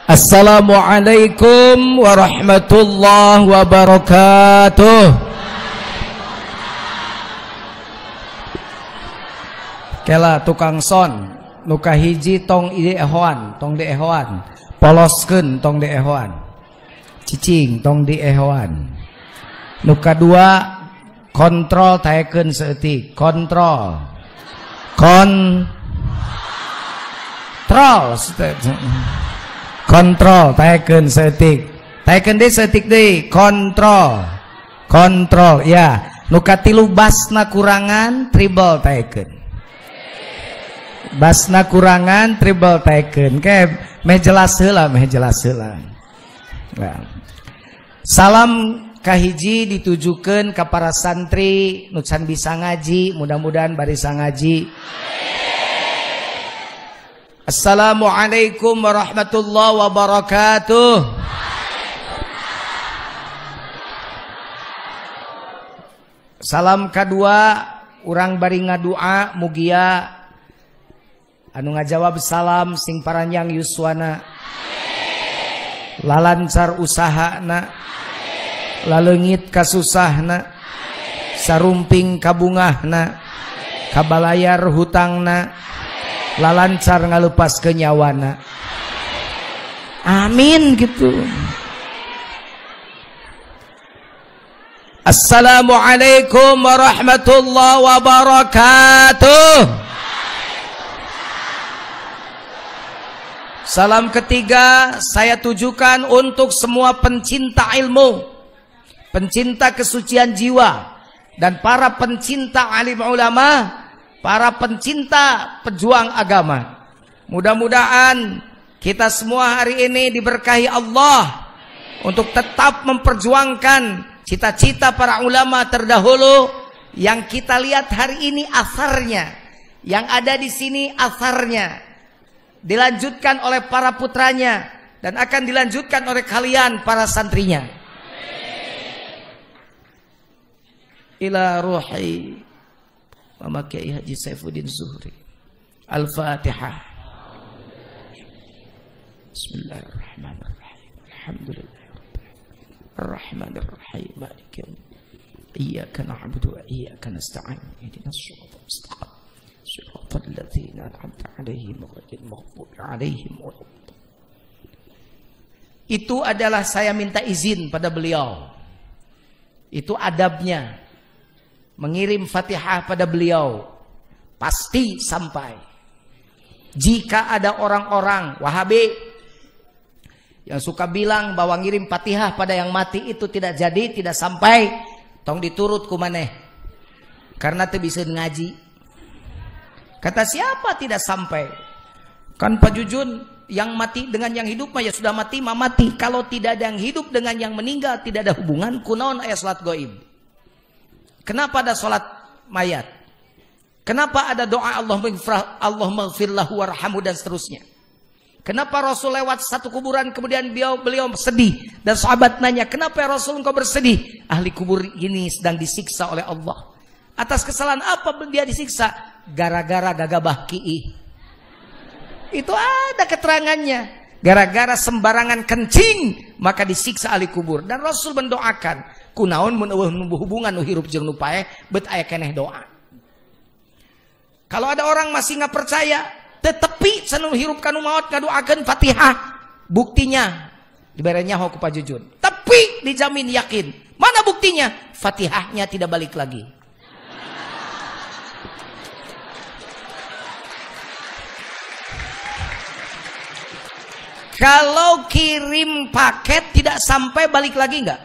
Assalamualaikum warahmatullahi wabarakatuh. Kela tukang son nuka hiji tong ide ehoan, tong di ehoan, poloskeun tong di ehoan, cicing tong di ehoan. Nuka dua kontrol taekeun seeutik, kontrol kontrol taekeun seeutik, taekeun deui seeutik deui, kontrol ya. Nuka tilu basna kurangan triple taekeun, basna kurangan triple taekeun. Ke meh jelas heula, nah. Salam kahiji ditujukeun ka para santri nu can bisa ngaji, mudah-mudahan barisa ngaji. Assalamualaikum warahmatullahi wabarakatuh. Salam kedua urang bari ngadua mugia anu ngajawab salam sing paranjang yuswana, lalancar usahana, laleungit kasusahna, sarumping kabungahna, kabalayar hutangna, lalancar ngalupas ke nyawana. Amin gitu. Assalamualaikum warahmatullahi wabarakatuh. Salam ketiga saya tujukan untuk semua pencinta ilmu, pencinta kesucian jiwa, dan para pencinta alim ulama, para pencinta pejuang agama. Mudah-mudahan kita semua hari ini diberkahi Allah untuk tetap memperjuangkan cita-cita para ulama terdahulu yang kita lihat hari ini asarnya, yang ada di sini asarnya dilanjutkan oleh para putranya dan akan dilanjutkan oleh kalian para santrinya. Ila ruhi Mama Kiai Haji Saifuddin Zuhri. Al-Fatihah. Bismillahirrahmanirrahim. Alhamdulillahirabbil Ar-Rahmanirrahim. Maliki yaumiddin. Iyyaka na'budu wa iyyaka nasta'in. Ihdinas shiratal mustaqim. Shiratal ladzina an'amta 'alaihim ghairil maghdubi 'alaihim waladdallin. Itu adalah saya minta izin pada beliau. Itu adabnya. Mengirim Fatihah pada beliau pasti sampai. Jika ada orang-orang Wahabi yang suka bilang bahwa ngirim Fatihah pada yang mati itu tidak jadi, tidak sampai, tong diturut ku maneh karena teu bisa ngaji. Kata siapa tidak sampai? Kan Pak Jujun yang mati dengan yang hidup mah ya sudah mati mah mati. Kalau tidak ada yang hidup dengan yang meninggal tidak ada hubungan. Kunaon aya salat gaib? Kenapa ada sholat mayat? Kenapa ada doa Allah maghfir lahu warhamhu dan seterusnya? Kenapa Rasul lewat satu kuburan kemudian beliau sedih dan sahabat nanya, kenapa ya Rasul engkau bersedih? Ahli kubur ini sedang disiksa oleh Allah. Atas kesalahan apa dia disiksa? Gara-gara gagabah ki'i. Itu ada keterangannya. Gara-gara sembarangan kencing maka disiksa ahli kubur. Dan Rasul mendoakan, kunaon mun eueuh hubungan nu hirup jeung nu paeh bet aya keneh doa. Kalau ada orang masih nggak percaya, tetepi sanu hirup kanu maot ngadoakeun Fatihah. Buktinya dibere nyaho ku Pak Jujun. Tapi dijamin yakin. Mana buktinya? Fatihahnya tidak balik lagi. Kalau kirim paket tidak sampai balik lagi enggak?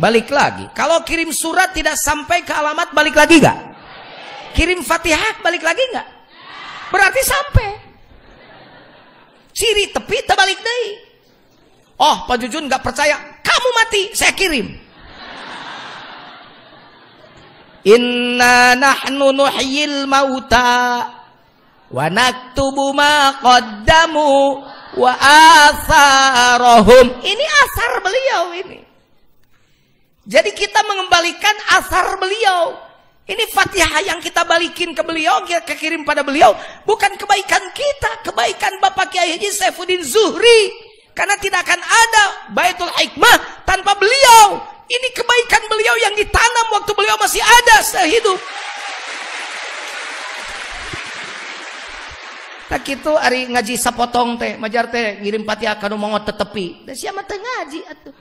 Balik lagi. Kalau kirim surat tidak sampai ke alamat balik lagi enggak? Kirim Fatihah balik lagi enggak? Berarti sampai. Ciri tepi terbalik deui. Oh, Pak Jujun enggak percaya. Kamu mati, saya kirim. Inna nahnu nuhyil mauta wa naktubu ma qaddamu wa atharahum. Ini asar beliau ini. Jadi kita mengembalikan asar beliau Ini Fatihah yang kita balikin ke beliau, kita kirim pada beliau, bukan kebaikan kita, kebaikan Bapak Kiai Haji Saifuddin Zuhri. Karena tidak akan ada Baitul Hikmah tanpa beliau. Ini kebaikan beliau yang ditanam waktu beliau masih ada sehidup. Tak itu hari ngaji sapotong teh, majar teh ngirim Fatihah kanu mongot tetepi. Da sia mah teh ngaji atuh.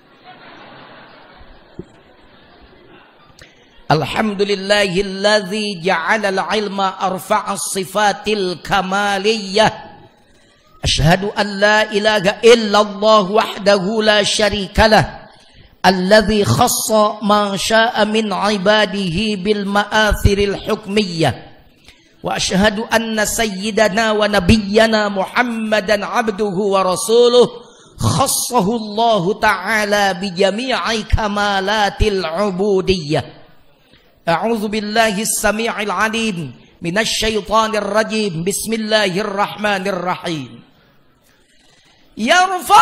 Alhamdulillahilladzi ja'ala al-ilma arfa'as sifatil kamaliyah. Asyhadu an la ilaha illallah wahdahu la syarikalah. Alladzi khassa ma syaa min ibadihi bil ma'athiril hukmiyah. Wa asyhadu anna sayyidana wa nabiyyana Muhammadan abduhu wa rasuluh khassahu Allah ta'ala bi jami'i kamalatil ubudiyyah. A'udzu billahi as-sami'il 'alim minasy syaithanir rajim. Bismillahirrahmanirrahim. Yarfa'illahu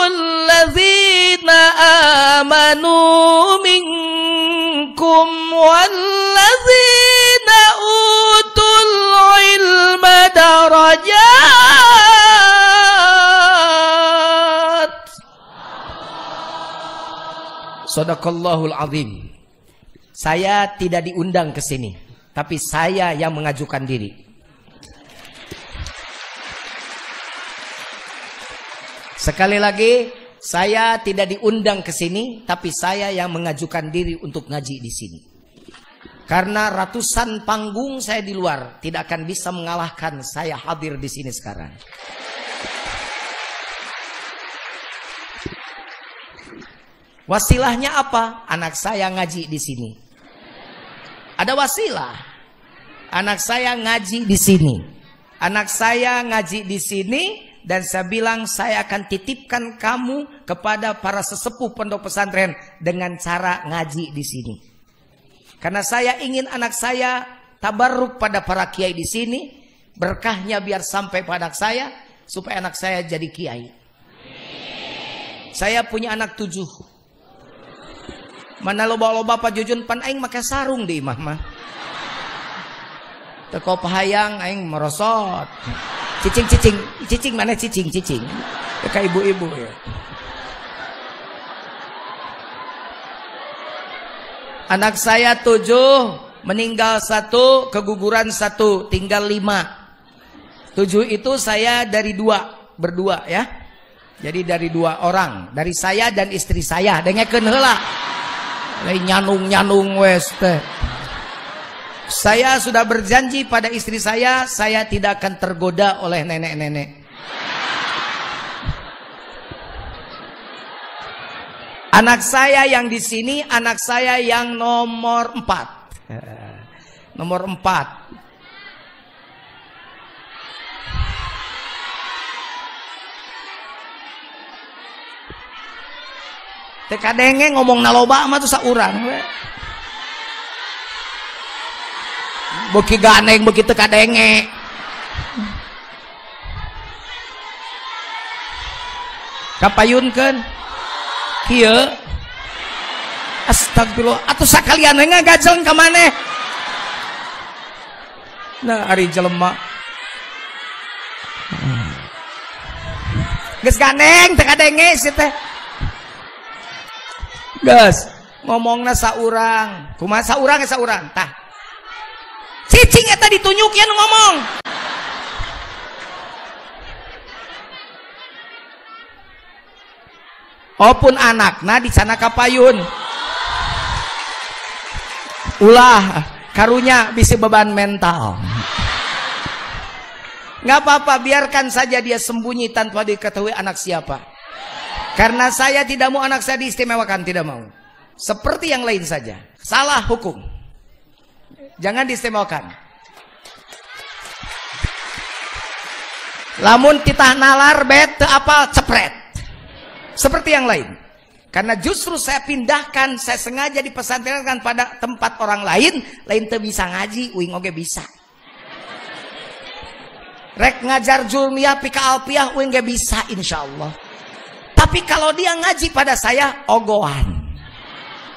alladhina amanu minkum walladzina utul ilma darajat. Shadaqallahul azim. Saya tidak diundang ke sini, tapi saya yang mengajukan diri. Sekali lagi, saya tidak diundang ke sini, tapi saya yang mengajukan diri untuk ngaji di sini. Karena ratusan panggung saya di luar tidak akan bisa mengalahkan saya hadir di sini sekarang. Wasilahnya apa? Anak saya ngaji di sini. Ada wasilah. Anak saya ngaji di sini. Anak saya ngaji di sini. Dan saya bilang saya akan titipkan kamu kepada para sesepuh pondok pesantren dengan cara ngaji di sini. Karena saya ingin anak saya tabarruk pada para kiai di sini, berkahnya biar sampai pada anak saya supaya anak saya jadi kiai. Saya punya anak 7. Mana loba-loba Pak Jujun pan aing make sarung di imah mah. Teko pahayang aing merosot. Cicing mana cicing kayak ibu-ibu ya. Anak saya 7, meninggal 1, keguguran 1, tinggal 5. 7 itu saya dari 2, berdua ya. Jadi dari 2 orang, dari saya dan istri saya. Dengekeun heula. Lain nyanung wes teh. Saya sudah berjanji pada istri saya tidak akan tergoda oleh nenek-nenek. Anak saya yang di sini, anak saya yang nomor 4. Nomor 4. Teka denge ngomong naloba mah tuh saurang we. Beki ganeng begitu kadenge. Kapayunkeun kieu. Astagfirullah, atuh sakalian we ngagajeng ka maneh. Nah, ari jelema. Geus ganeng teh kadenge si teh. Geus ngomongna saurang. Kumaha saurang ya saurang? Tah. Cicing eta ditunjuk ya ngomong. Opun anakna di sana kapayun. Ulah karunya bisa beban mental. Nggak apa-apa, biarkan saja dia sembunyi tanpa diketahui anak siapa. Karena saya tidak mau anak saya diistimewakan, tidak mau. Seperti yang lain saja. Salah hukum. Jangan diistimewakan. Lamun titah nalar bet apa cepret. Seperti yang lain. Karena justru saya pindahkan, saya sengaja dipesantrenkan pada tempat orang lain teu bisa ngaji, uing oge bisa. Rek ngajar julmiah pika alpiah uing ge bisa insyaallah. Tapi kalau dia ngaji pada saya ogohan.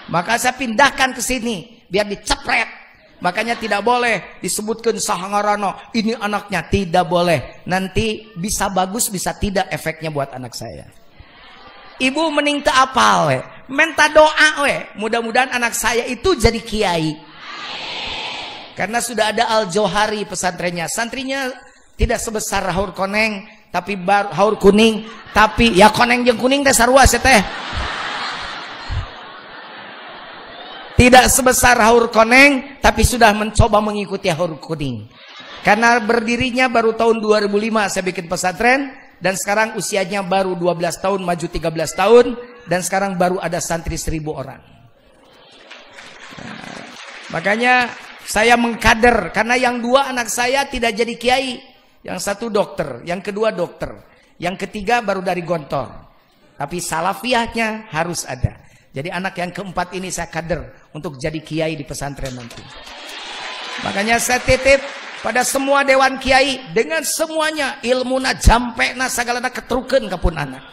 Maka saya pindahkan ke sini biar dicepret. Makanya tidak boleh disebutkan sahangarana ini anaknya, tidak boleh. Nanti bisa bagus bisa tidak efeknya buat anak saya. Ibu mending teu apal we, minta doa we. Mudah-mudahan anak saya itu jadi kiai. Karena sudah ada Al-Johari pesantrennya. Santrinya tidak sebesar haur koneng, tapi haur kuning, tapi ya koneng jeung kuning teh sarua teh. Tidak sebesar haur koneng, tapi sudah mencoba mengikuti haur kuning. Karena berdirinya baru tahun 2005 saya bikin pesantren, dan sekarang usianya baru 12 tahun maju 13 tahun, dan sekarang baru ada santri 1000 orang. Nah, makanya saya mengkader, karena yang dua anak saya tidak jadi kiai. Yang satu dokter, yang kedua dokter, yang ketiga baru dari Gontor. Tapi salafiyahnya harus ada. Jadi anak yang keempat ini saya kader untuk jadi kiai di pesantren nanti. Makanya saya titip pada semua dewan kiai, dengan semuanya ilmuna jampena sagalana ketrukeun kapun anak.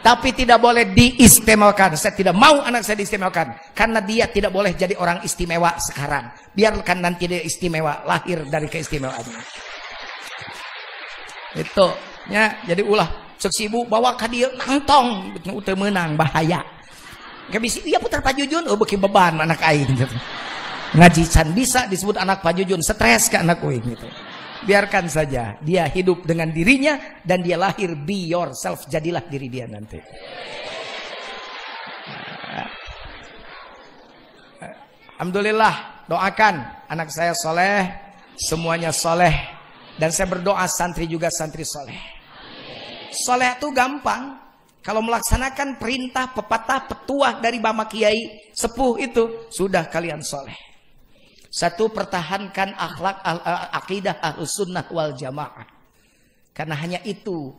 Tapi tidak boleh diistimewakan. Saya tidak mau anak saya diistimewakan, karena dia tidak boleh jadi orang istimewa sekarang. Biarkan nanti dia istimewa, lahir dari keistimewaannya. Itu ya, jadi ulah cek si ibu bawa ka dieu nangtong teu meunang bahaya. Gak bisa dia putar pajujun, oh beki beban anak aing gitu. Ngaji can bisa disebut anak pajujun, stres ke anak uing gitu. Biarkan saja dia hidup dengan dirinya, dan dia lahir be yourself, jadilah diri dia nanti. Alhamdulillah, doakan anak saya soleh, semuanya soleh, dan saya berdoa santri juga santri soleh. Soleh itu gampang, kalau melaksanakan perintah, pepatah, petuah dari Bama Kiai sepuh itu sudah kalian soleh. Satu, pertahankan akhlak akidah Ahlus Sunnah wal Jamaah. Karena hanya itu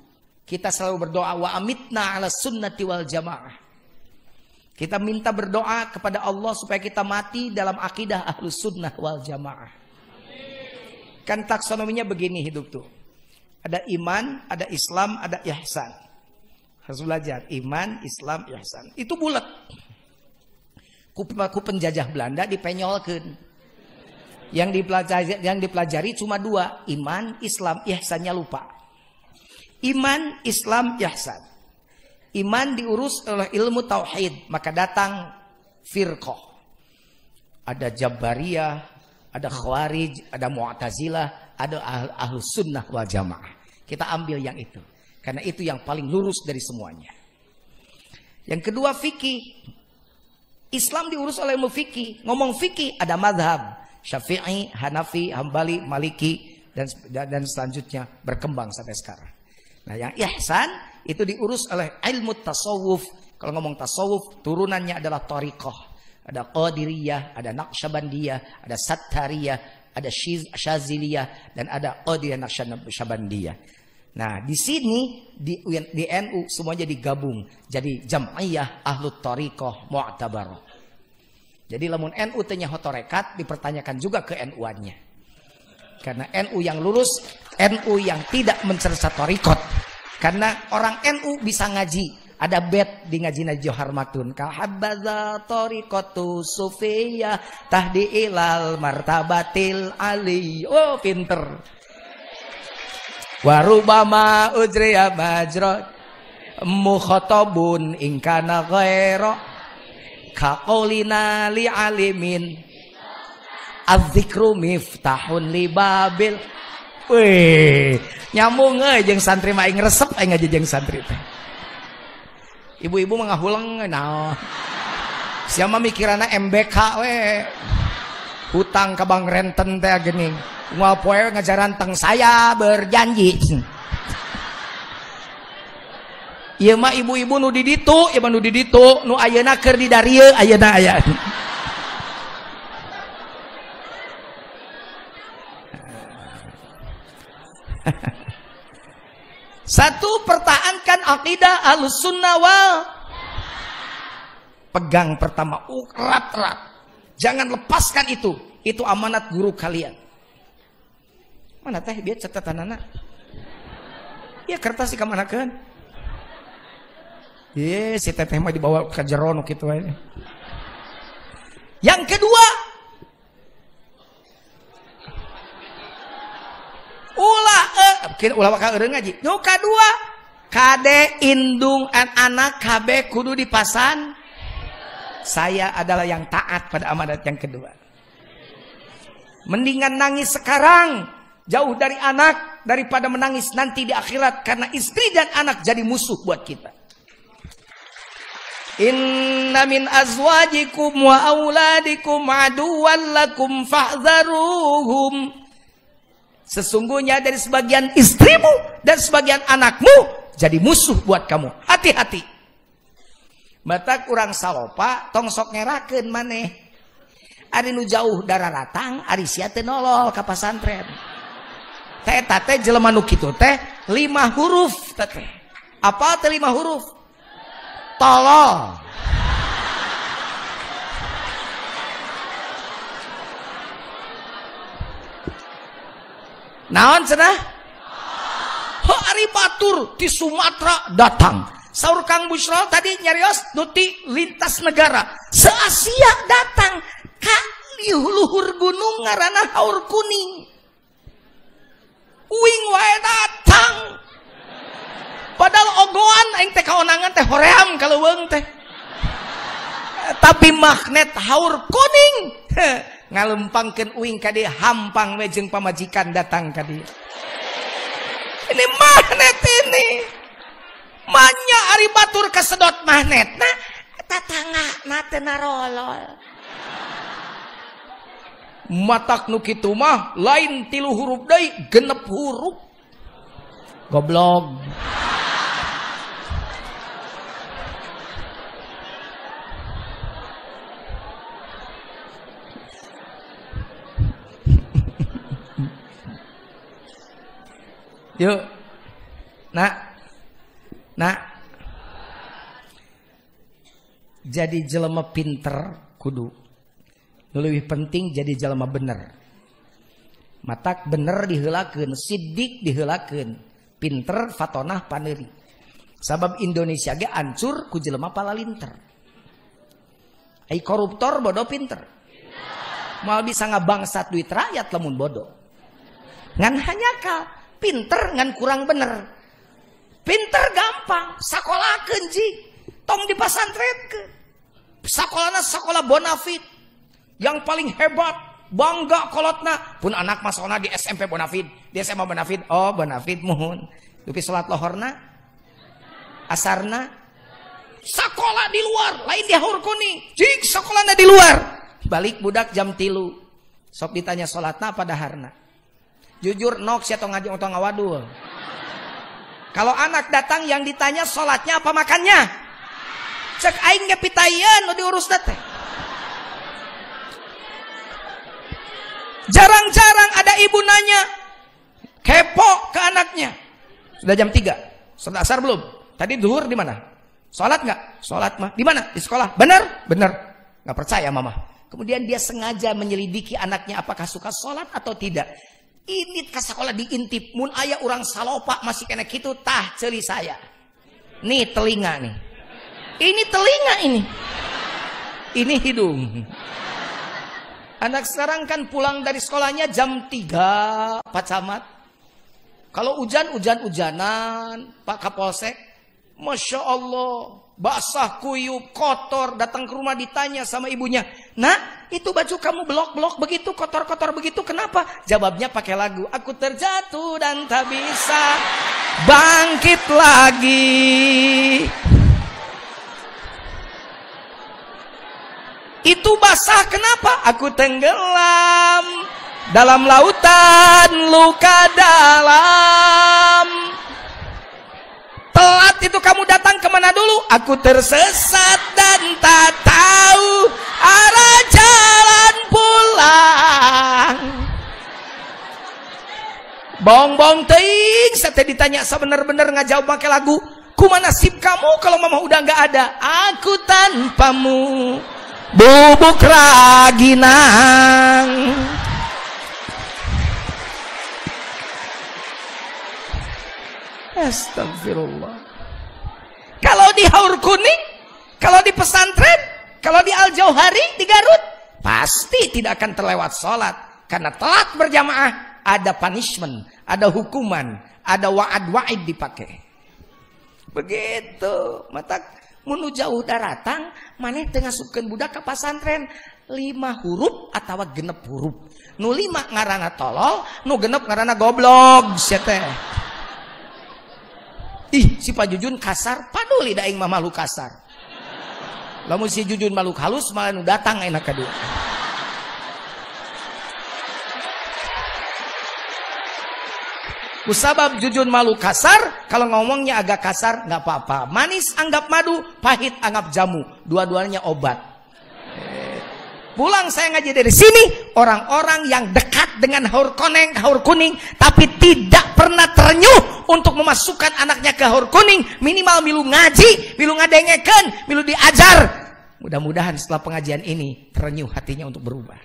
kita selalu berdoa wa amitna ala sunnati wal jamaah. Kita minta berdoa kepada Allah supaya kita mati dalam akidah Ahlus Sunnah wal Jamaah. Kan taksonominya begini hidup tuh. Ada iman, ada Islam, ada ihsan. Harus belajar iman, Islam, ihsan. Itu bulat. Ku penjajah Belanda dipenyolkeun. Yang dipelajari cuma dua, iman, Islam, ihsannya lupa. Iman, Islam, ihsan. Iman diurus oleh ilmu tauhid, maka datang firqah. Ada Jabariyah, ada Khawarij, ada Mu'tazilah, ada Ahlus Sunnah wal Jamaah. Kita ambil yang itu, karena itu yang paling lurus dari semuanya. Yang kedua fikih. Islam diurus oleh ilmu fikih. Ngomong fikih ada mazhab Syafi'i, Hanafi, Hambali, Maliki, dan selanjutnya berkembang sampai sekarang. Nah, yang ihsan itu diurus oleh ilmu tasawuf. Kalau ngomong tasawuf, turunannya adalah thariqah. Ada Qadiriyah, ada Naqsyabandiyah, ada Sattariyah, ada Syaziliyah, dan ada Qadiriyah Naqsyabandiyah. Nah, di sini di NU semuanya digabung jadi Jam'iyah Ahlut Thariqah Mu'tabarah. Jadi lamun NU tanya hotorekat dipertanyakan juga ke NU-annya. Karena NU yang lurus, NU yang tidak mencerca thariqat. Karena orang NU bisa ngaji. Ada bed di ngajina Johar Matun. Kahabbaza thariqatu sufiyah tahdi ilal martabatil ali. Oh, pinter. Warubama ujriya majra mukhatabun ingkana ghaira kaqaulina li alimin adzikru miftahun li babil. Weh, nyambung jeung santri mah aing resep aing ngaji jeung santri teh. Ibu-ibu mah ngahulang naon. Sia mah mikirana MBK we. Hutang ka Bang Renten teh geuning. Moal poe ngajaran teng saya berjanji. Ieu mah ibu-ibu nu di ditu, ieu mah nu di ditu, nu ayeuna keur di darieu ayeuna aya. Satu, pertahankan akidah Ahlus Sunnah wal. Pegang pertama erat-erat. Jangan lepaskan itu. Itu amanat guru kalian. Mana teh biar catatanana? Ya kertas dikemanakeun? Si teteh mah dibawa ke jero nu kitu we. Yang kedua, ulah bakal eureung ngaji. Nu kadua, kade indung anak KB kudu dipasan. Saya adalah yang taat pada amanat yang kedua. Mendingan nangis sekarang jauh dari anak daripada menangis nanti di akhirat karena istri dan anak jadi musuh buat kita. Inna min azwajikum wa auladikum aduwwan lakum fahdharuhum. Sesungguhnya dari sebagian istrimu dan sebagian anakmu jadi musuh buat kamu. Hati-hati. Batak urang salopa tong sok ngerakeun maneh. Ari nu jauh dararatang, ari sia teu nolol ka pasantren. Teh eta teh jelema nu kitu teh 5 huruf teh. Apa teh 5 huruf? Tolol. Naon cenah? Ho ari batur di Sumatera datang. Saur Kang Busro tadi nyarios nuti lintas negara. Se-Asia datang ka luhur gunung ngaranna Haur Kuning. Uing wae datang. Padahal ogoan aing teh kaonangan teh hoream kaleuweung teh. Tapi magnet Haur Kuning ngalempangkeun uing ka dieu hampang we jeung pamajikan datang ka dieu. Ini magnet ini. Manya ari batur kesedot magnetna tatangana teu narolol. Matak nu kitu mah lain 3 huruf deui 6 huruf. Goblok. Yuk. Nah. Jadi jelema pinter kudu. Lebih penting jadi jelema bener. Matak bener diheulakeun, siddiq diheulakeun, pinter fatonah paneuri. Sabab Indonesia ge hancur ku jelema palalinter. Ai koruptor bodoh pinter. Moal bisa ngabangsat duit rakyat lamun bodoh. Ngan hanyakal, pinter ngan kurang bener. Pinter gampang, sakolakeun jig. Tong dipasantrenkeun. Sakolana sakola Bonafit. Yang paling hebat, bangga kolotna. Pun anak masukna di SMP Bonafit, di SMA Bonafit. Oh Bonafit muhun. Dupi salat lohorna, asarna, sakola di luar, lain di Haur Kuning. Jik sakolana di luar. Balik budak jam 3. Sok ditanya salatna apa daharna. Jujur nok sia tong ngaji tong ngawadul. Kalau anak datang yang ditanya salatnya apa makannya? Cek aing ge pitayeun nu diurus teh. Jarang-jarang ada ibu nanya, kepo ke anaknya. Sudah jam 3, sholat asar belum? Tadi zuhur di mana? Sholat nggak? Sholat mah di mana? Di sekolah. Benar? Benar. Nggak percaya mama. Kemudian dia sengaja menyelidiki anaknya apakah suka sholat atau tidak. Ini ke sekolah diintip. Mun aya urang salopa masih kena gitu tah celi saya. Nih telinga nih. Ini telinga ini. Ini hidung. Anak sekarang kan pulang dari sekolahnya jam 3, Pak Camat. Kalau hujan-hujanan, Pak Kapolsek, Masya Allah, basah kuyup, kotor, datang ke rumah ditanya sama ibunya, "Nak, itu baju kamu blok-blok begitu, kotor-kotor begitu, kenapa?" Jawabnya pakai lagu, "Aku terjatuh dan tak bisa bangkit lagi." Itu basah kenapa? Aku tenggelam dalam lautan luka dalam. Telat itu kamu datang kemana dulu? Aku tersesat dan tak tahu arah jalan pulang. Bong-bong teing, saya ditanya sebenar-benar ngajawab pakai lagu. Kumaha nasib kamu kalau mama udah nggak ada? Aku tanpamu bubuk raginang. Astagfirullah. Kalau di Haur Kuning, kalau di pesantren, kalau di Al Jauhari, di Garut, pasti tidak akan terlewat sholat. Karena telat berjamaah, ada punishment, ada hukuman, ada wa'ad-wa'id dipakai. Begitu. Mata munu jauh daratang, maneh tengah sukeun budak ke pasantren 5 huruf atau genep huruf. Nu 5 ngaranna tolol, nu genep ngaranna goblok. Teh. Ih, si Pak Jujun kasar, paduli da aing mah malu kasar. Lamun si Jujun malu halus, malah nu datang enak ka dia. Kusabab Jujun malu kasar, kalau ngomongnya agak kasar nggak apa-apa. Manis anggap madu, pahit anggap jamu, dua-duanya obat. Pulang saya ngaji dari sini, orang-orang yang dekat dengan haur kuning, tapi tidak pernah terenyuh untuk memasukkan anaknya ke haur kuning, minimal milu ngaji, milu ngadengekeun, milu diajar. Mudah-mudahan setelah pengajian ini terenyuh hatinya untuk berubah.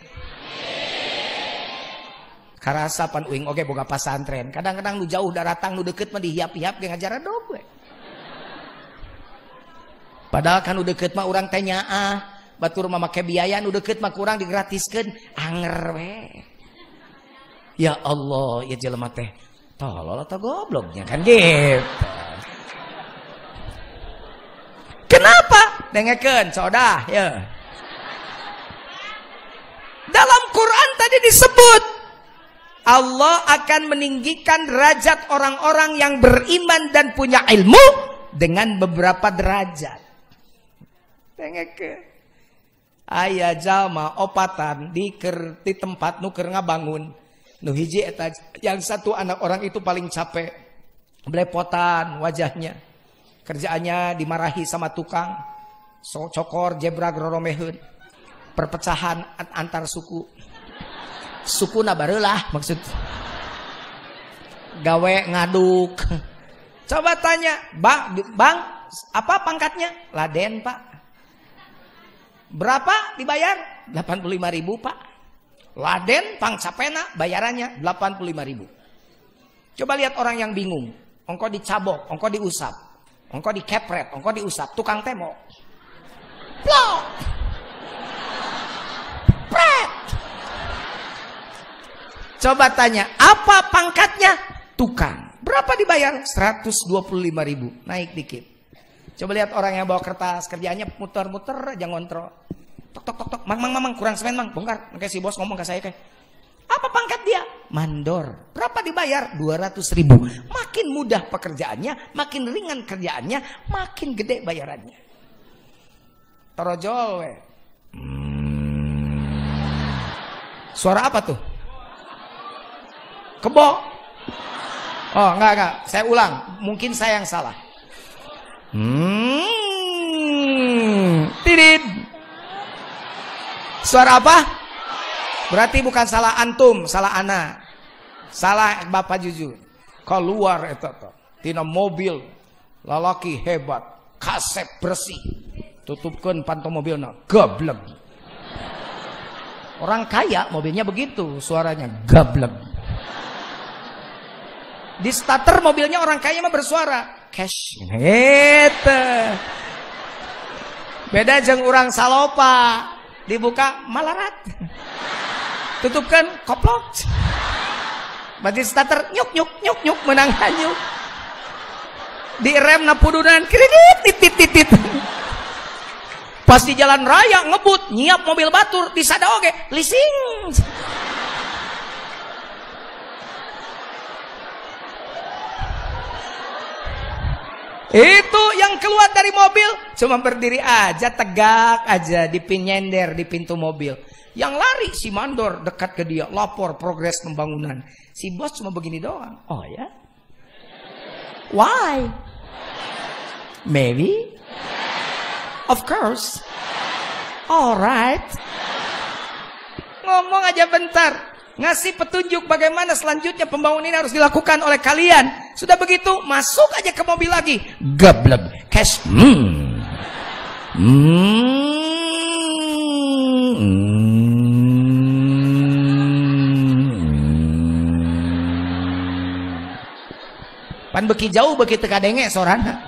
Karasa pan uing oge boga pasantren. Kadang-kadang nu jauh daratang nu deket mah dihiap-hiap ge ngajar adog we. Padahal kan nu deket mah urang teh nyaah, batur mah make biaya, nu deket mah kurang digratiskeun, anger we. Ya Allah, ya jelema teh tolol atau gobloknya kan gitu. Kenapa? Dengekeun codah ya. Dalam Quran tadi disebut Allah akan meninggikan derajat orang-orang yang beriman dan punya ilmu dengan beberapa derajat. Dengekeun. Aya jalma opatan di tempat nu keur ngabangun. Nu hiji eta yang satu anak orang itu paling capek. Belepotan wajahnya. Kerjaannya dimarahi sama tukang. Cokor jebra groromeheun. Perpecahan antar suku. Suku nabarelah maksud. Gawe ngaduk. Coba tanya, Bang, apa pangkatnya? Laden, Pak. Berapa dibayar? 85.000, Pak. Laden pangcapena bayarannya 85.000. Coba lihat orang yang bingung. Ongko dicabok, ongko diusap, ongko dikepret, ongko diusap, tukang temo. Plok. Pret. Coba tanya, apa pangkatnya? Tukang. Berapa dibayar? 125.000. Naik dikit. Coba lihat orang yang bawa kertas, kerjaannya muter-muter aja ngontrol. Tok tok tok tok, mang kurang semen mang, bongkar. Oke si bos ngomong ke saya kayak, apa pangkat dia? Mandor. Berapa dibayar? 200.000. Makin mudah pekerjaannya, makin ringan kerjaannya, makin gede bayarannya. Torojol we. Suara apa tuh? Kebo. Oh, enggak. Saya ulang. Mungkin saya yang salah. Tidit. Suara apa? Berarti bukan salah antum, salah ana. Salah Bapak Jujur. Keluar eta teh. Tina mobil lalaki hebat, kasep bersih. Tutupkeun panto mobilna, gablek. Orang kaya mobilnya begitu, suaranya gablek. Di starter mobilnya orang kaya mah bersuara cash gitu. Beda jeung urang salopa dibuka malarat. Tutupkan koplok. Berarti starter nyuk menang hanyuk. Di rem na pudunan kredit titit. Pas di jalan raya ngebut nyiap mobil batur di sada oge leasing. Itu yang keluar dari mobil cuma berdiri aja, tegak aja di nyender di pintu mobil. Yang lari si mandor dekat ke dia, lapor progres pembangunan. Si bos cuma begini doang. Oh ya? Why? Maybe? Of course. Alright. Ngomong aja bentar. Ngasih petunjuk bagaimana selanjutnya pembangunan ini harus dilakukan oleh kalian. Sudah begitu, masuk aja ke mobil lagi. Gablek. Cash. Pan beki jauh beki teka denge sorana.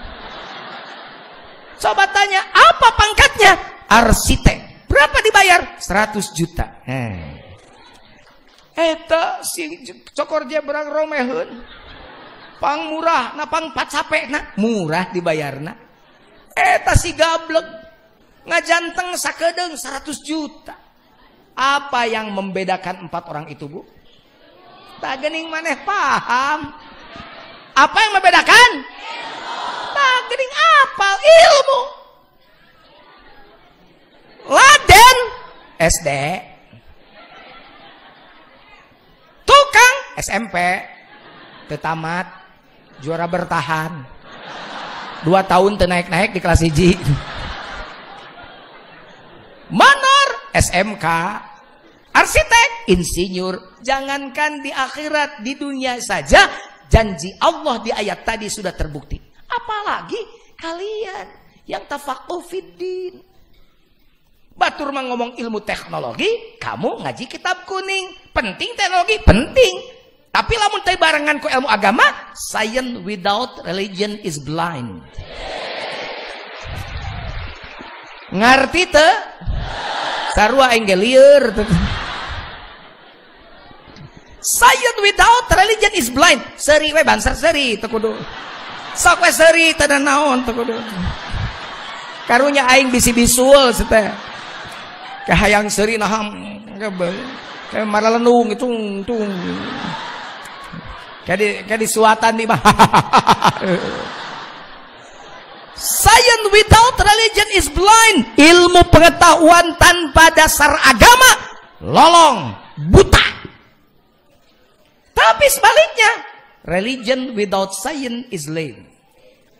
Coba tanya, apa pangkatnya? Arsitek. Berapa dibayar? 100 juta. Eta si cokor dia berang romeheun. Pang murah, na pang pacape na murah dibayarna. Eta si gablek ngajanteng sakedeung 100 juta. Apa yang membedakan 4 orang itu, Bu? Tak geuning maneh paham. Apa yang membedakan? Tak geuning apal ilmu. Laden SD. Tukang SMP. Tetamat. Juara bertahan. 2 tahun teu naik-naik di kelas 1. Manor SMK. Arsitek, insinyur. Jangankan di akhirat, di dunia saja janji Allah di ayat tadi sudah terbukti. Apalagi kalian yang tafaqquh fiddin. Batur mah ngomong ilmu teknologi, kamu ngaji kitab kuning. Penting teknologi, penting. Tapi lamun teu barengan ku ilmu agama, science without religion is blind. Ngarti teu? Sarua aing ge lieur. Science without religion is blind. Seri we bansar seri teu kudu. Sok we seri teu naon teu kudu. Karunya aing bisi bisul teh. Kahayang seri naham kayak maralenung itu tung. Kayak di suatan di mah. Science without religion is blind. Ilmu pengetahuan tanpa dasar agama lolong, buta. Tapi sebaliknya, religion without science is lame.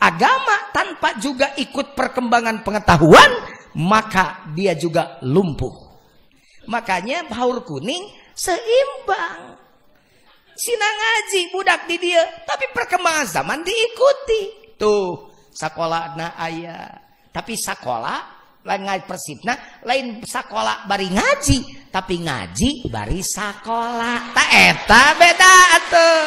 Agama tanpa juga ikut perkembangan pengetahuan, maka dia juga lumpuh. Makanya baur kuning seimbang. Sina ngaji budak di dia, tapi perkembangan zaman diikuti. Tuh, sakolahna aya. Tapi sakolah lain ngaji persibna, lain sakolah bari ngaji, tapi ngaji bari sakolah. Ta eta beda atuh.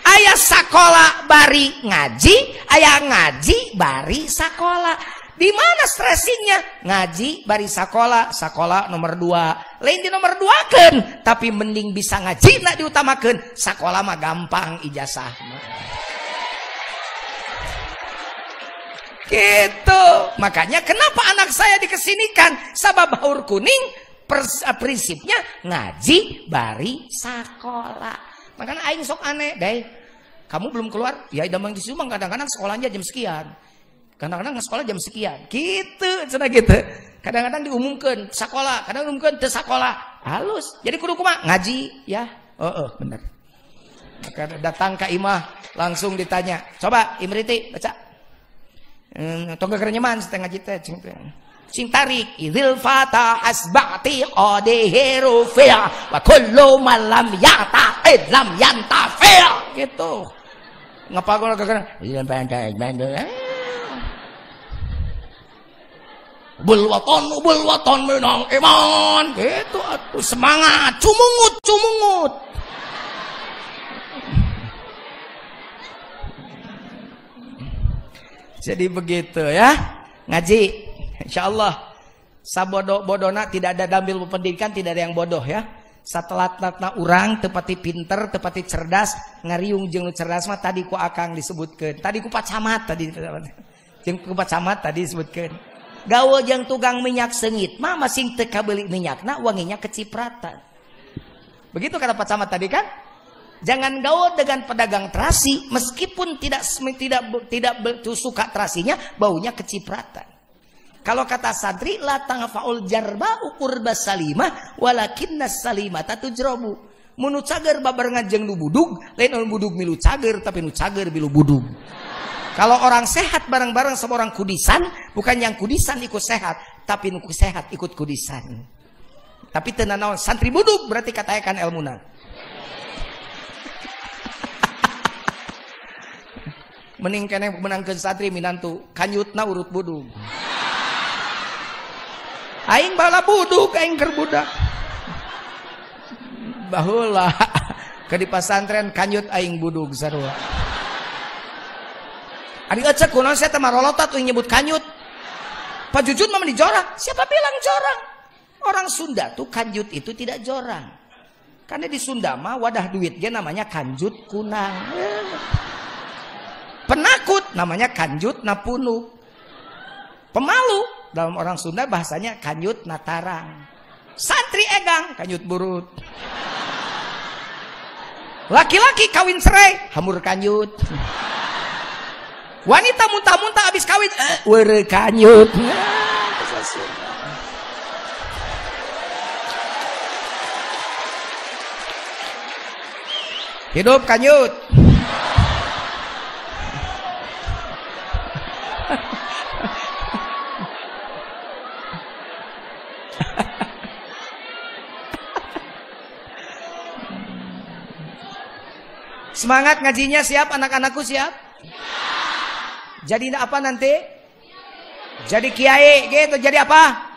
Aya sakolah bari ngaji, aya ngaji bari sakolah. Di mana stressingnya? Ngaji bari sakolah, sakolah nomor 2. Lain di nomor 2keun, tapi mending bisa ngaji nak diutamakeun. Sakolah mah gampang ijazah. Gitu. Makanya kenapa anak saya dikesinikan? Sabab baur kuning prinsipnya ngaji bari sakolah. Makanya aing sok aneh, Dai. Kamu belum keluar? Ya damang di Subang kadang-kadang sekolahnya jam sekian. Kadang-kadang sekolah jam sekian. Gitu, cenah gitu. Kadang-kadang diumumkan sekolah, kadang diumumkan teu sekolah. Halus. Jadi kudu kumaha? Ngaji, ya. Bener. Maka datang ke imah langsung ditanya. Coba Imriti baca. Tongga kerenyaman setengah ngaji teh sing tarik idil fata asbati qadihiru fi'a wa kullu man lam ya'taqid lam yantafi' gitu. Ngapagol kagak bul waton menang iman gitu atuh semangat cumungut. Jadi begitu ya ngaji insyaallah sabodo-bodona tidak ada dalam ilmu pendidikan tidak ada yang bodoh ya. Satelat-latna urang tepati pinter tepati cerdas ngariung jeung cerdas mah tadi ku akang disebutkeun tadi ku Pak Camat tadi jeung ku Pak Camat tadi disebutkeun gawe jeung tukang minyak sengit mah masing teu kabeuli minyakna wanginya kecipratan. Begitu kata Pak Camat tadi kan? Jangan gaul dengan pedagang terasi meskipun tidak suka terasinya baunya kecipratan. Kalau kata santri la tangfaul jarba ukur basalimah walakinnas salimata tujrabu. Mun cager babarengan jeung nu budug lain nu budug milu cager tapi nu cager milu budug. Kalau orang sehat bareng-bareng sama orang kudisan bukan yang kudisan ikut sehat tapi nu sehat ikut kudisan. Tapi teu naon santri budug berarti katakan ilmuna. Mending kene menangkeun santri minantu kanyutna urut budug. Aing bala budug aing keur budak. Baheula ke di pasantren kanyut aing budug sarua. Ari ecek kunaon saya teh marolotat euy nyebut kanyut. Pak Jujun mah jorang. Siapa bilang jorang? Orang Sunda tuh kanjut itu tidak jorang. Karena di Sunda mah wadah duit dia namanya kanjut kunang. Penakut namanya kanjut napunuk. Pemalu dalam orang Sunda bahasanya kanjut natarang. Santri egang kanjut burut. Laki-laki kawin cerai hamur kanjut. Wanita muntah-muntah habis kawin were kanjut. Hidup kanjut. Semangat ngajinya, siap anak-anakku, siap? Jadi apa nanti? Jadi kiai gitu. Jadi apa?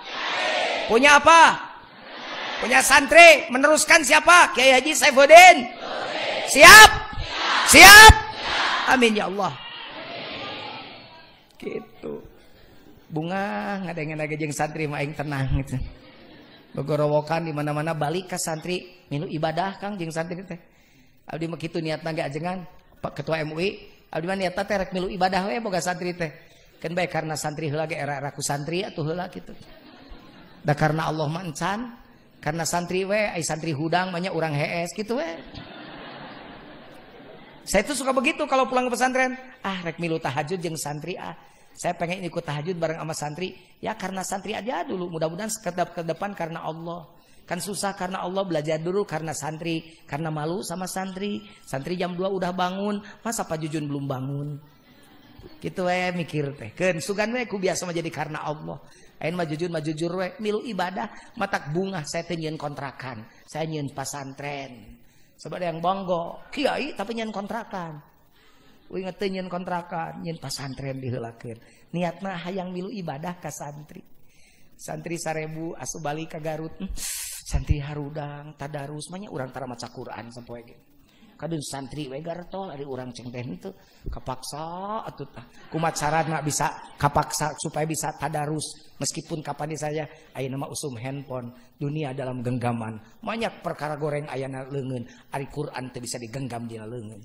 Punya apa? Punya santri. Meneruskan siapa? Kiai Haji Saifuddin. Siap? Siap? Amin ya Allah. Gitu. Bunga ngadengin lagi jeung santri mah aing tenang gitu. Begorowokan di mana-mana balik ke santri milu ibadah Kang jeung santri teh. Abdi mah kitu niatna ge ajengan Pak Ketua MUI, abdi mah niatna teh rek milu ibadah we boga santri teh. Kan bae karena santri heula ge era-era ku santri atuh heula kitu. Da karena Allah mah encan, karena santri we ai santri hudang banyak urang hees kitu we. Saya tuh suka begitu kalau pulang ke pesantren. Ah rek milu tahajud jeung santri ah. Saya pengen ikut tahajud bareng sama santri. Ya karena santri aja dulu. Mudah-mudahan ke depan karena Allah. Kan susah karena Allah, belajar dulu karena santri. Karena malu sama santri. Santri jam 2 udah bangun. Masa Pak Jujun belum bangun? Gitu we mikir teh. Keun sugan we ku biasa mah jadi karena Allah. Ain mah jujur we milu ibadah matak bunga saya teh nyieun kontrakan. Saya nyieun pesantren. Sebab yang bangga kiai tapi nyieun kontrakan. Uing teh nyieun kontrakan, nyieun pesantren diheulakeun. Niatna hayang milu ibadah ka santri. Santri 1000 asup balik ka Garut. Santri harudang tadarus manya urang tara maca Quran sampoe ge. Kadun santri we gartol ari urang ceng teh itu kapaksa atuh tah. Kumaha carana bisa kapaksa supaya bisa tadarus meskipun kapan saja ayeuna mah usum handphone, dunia dalam genggaman. Banyak perkara goreng ayana leungeun, ari Quran teh bisa digenggam dina leungeun.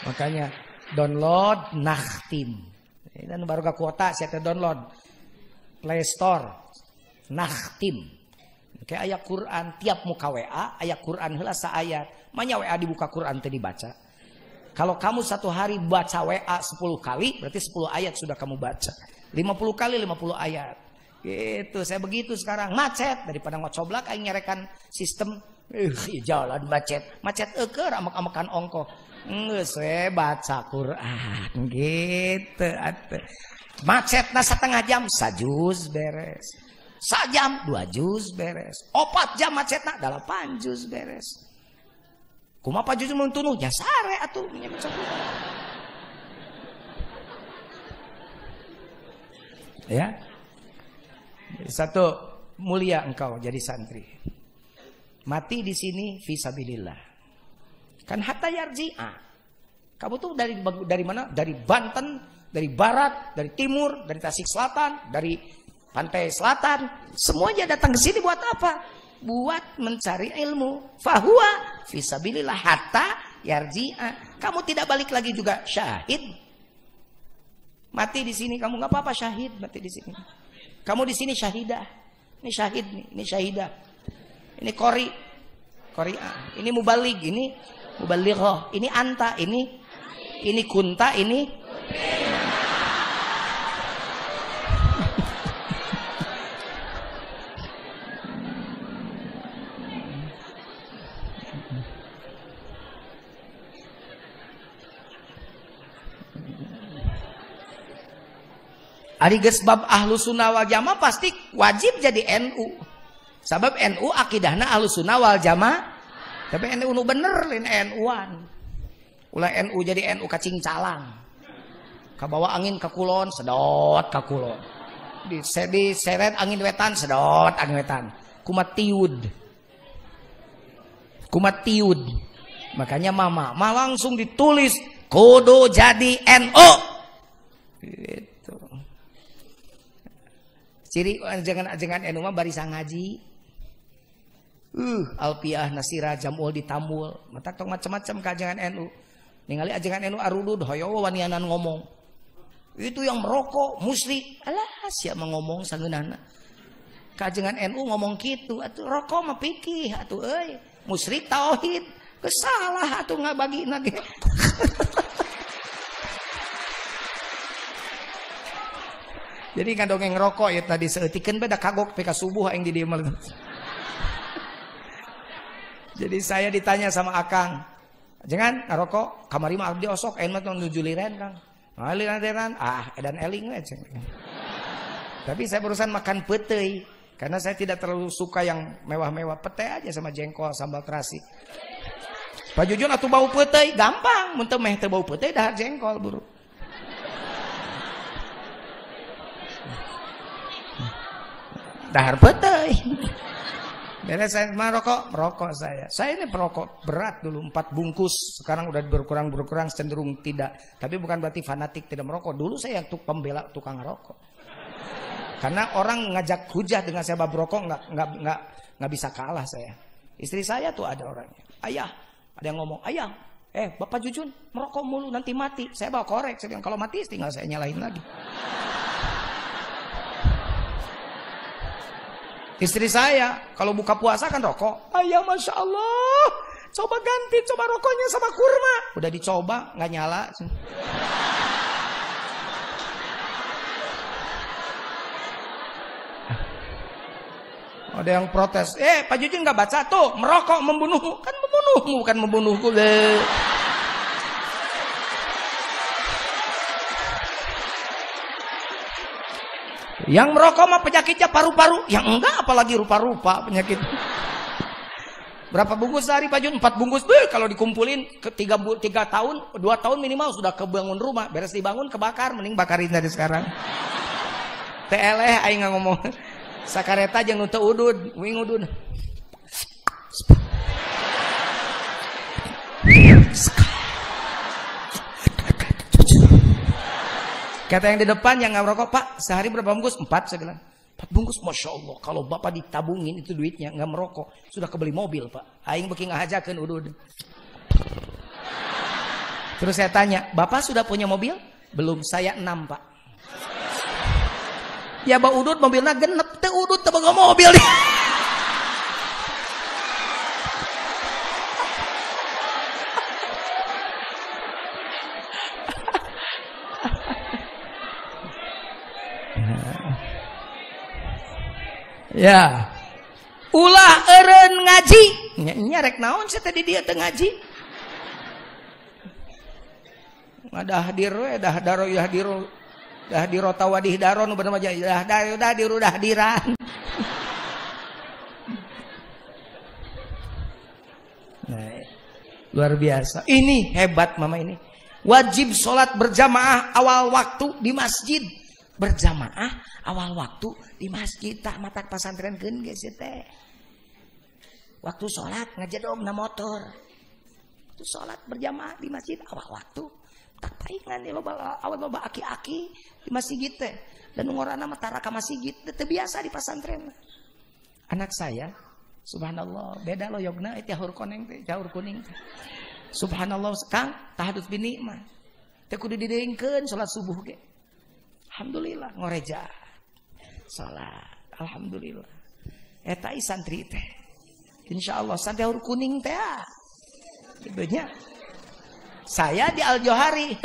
Makanya download Nakhtim. Dan baru ke kuota saya download Play Store Nakhtim. Kayak ayat Quran tiap muka WA ayat Quran heula saayat. Manya WA dibuka Quran teh dibaca. Kalau kamu satu hari baca WA 10 kali berarti 10 ayat sudah kamu baca. 50 kali 50 ayat. Gitu, saya begitu sekarang macet daripada ngocoblak aing nyerekan sistem jalan macet. Macet eukeur amak-amakan ongko. Geus we baca Quran gitu atuh. Macetna setengah jam sajuz beres. Sajam 2 juz beres. 4 jam macetna 8 juz beres. Kumaha Pak Jujun mun tunuh nya sare atuh nya baca Quran. Ya. Satu, mulia engkau jadi santri. Mati di sini fisabilillah. Kan hatta yarji'a. Kamu tuh dari mana? Dari Banten, dari barat, dari timur, dari Tasik Selatan, dari pantai selatan. Semuanya datang ke sini buat apa? Buat mencari ilmu. Fahuwa fisabilillah hatta yarji'a. Kamu tidak balik lagi juga syahid. Mati di sini kamu nggak apa-apa syahid mati di sini. Kamu di sini syahidah. Ini syahid nih, ini syahidah. Ini qari'ah. Ini mubalig, ini mubalighah. Ini anta, ini kunta, ini ari geus bab Ahlus Sunnah wal Jamaah pasti wajib jadi NU. Sabab NU akidahna Ahlus Sunnah wal Jamaah. Tapi NU nu bener lain NU-an. Ulah NU jadi NU kacing calang. Kabawa angin ka kulon, sedot ka kulon. Diseret angin wetan, sedot angin wetan. Kumatiud. Makanya mama langsung ditulis kudu jadi NU. Gitu. Ciri jangan NU mah barisan ngaji. Alpiah nasira jamul ditambul. Mata tong macam-macam kajangan NU. Ningali ajangan NU arudud hoyo wanianan ngomong. Itu yang merokok musyrik. Alah sia ngomong sangeunana. Kajangan NU ngomong gitu, atuh rokok mah pikih atuh euy. Musyrik tauhid. Kesalah atuh ngabagina ge. Jadi ngadongeng rokok ya tadi seeutikeun beda kagok peka subuh aing di dieu mah. Jadi saya ditanya sama Akang, jangan ngarokok, kamari mah abdi osok, aing mah nuju liren Kang. Liren edan eling we. Tapi saya barusan makan peteuy, karena saya tidak terlalu suka yang mewah-mewah. Pete aja sama jengkol, sambal terasi. Pak Jujun atuh bau peteuy, gampang. Mun teu meh teu bau peteuy dahar jengkol buru. Dahar peteuy. Beres saya merokok saya. Saya ini perokok berat dulu 4 bungkus. Sekarang udah berkurang cenderung tidak. Tapi bukan berarti fanatik tidak merokok. Dulu saya yang pembela tukang rokok. Karena orang ngajak hujah dengan saya berokok nggak bisa kalah saya. Istri saya tuh ada orangnya. Ayah, ada yang ngomong, ayah, Bapak Jujun merokok mulu nanti mati. Saya bawa korek. Saya bilang kalau mati tinggal saya nyalain lagi. Istri saya kalau buka puasa kan rokok. Ayah masya Allah, coba ganti, coba rokoknya sama kurma. Udah dicoba nggak nyala. Ada yang protes. Pak Jujun nggak baca tuh merokok membunuhmu. Kan membunuhmu bukan membunuhku. Yang merokok mah penyakitnya paru-paru. Yang enggak apalagi rupa-rupa penyakit. Berapa bungkus sehari Pak Jun? 4 bungkus. Kalau dikumpulin ke 3 tahun, 2 tahun minimal sudah kebangun rumah. Beres dibangun kebakar, mending bakarin dari sekarang. TLeh aing nggak ngomong. Sakareta jeung nu teu udud, wing udud. Kata yang di depan yang nggak merokok, Pak, sehari berapa bungkus? 4, saya bilang. 4 bungkus, Masya Allah. Kalau Bapak ditabungin itu duitnya, nggak merokok. Sudah kebeli mobil, Pak. Aing beki ngahajakeun udud. Terus saya tanya, Bapak sudah punya mobil? Belum, saya 6, Pak. Ya, Pak udud mobilnya genep. Teu udud teu boga mobil. Ya, ulah eureun ngaji. Nya rek naon sih tadi dia teu ngaji. Ngadah hadir we, dah daro yahdiro. Dah diro tawadih daro nu bener mah dah diru dahdiran. Nah, luar biasa. Ini hebat mama ini. Wajib sholat berjamaah awal waktu di masjid. Berjamaah awal waktu di masjid. Tak matak pasantren keun geus teh. Waktu sholat ngajedogna motor. Waktu sholat berjamaah di masjid awal waktu. Tak paingan nih awal loba aki-aki di masjid teh. Dan ngorana mah tara ka masjid teh biasa di pasantren. Anak saya subhanallah beda lo yogna jahur koneng teh jahur kuning teh. Subhanallah Kang tahadus bini mah teh kudu dideungkeun salat subuh ge. Alhamdulillah ngoreja salat alhamdulillah eta santri teh insyaallah santri jahur kuning teh ibunya. Saya di Al-Johari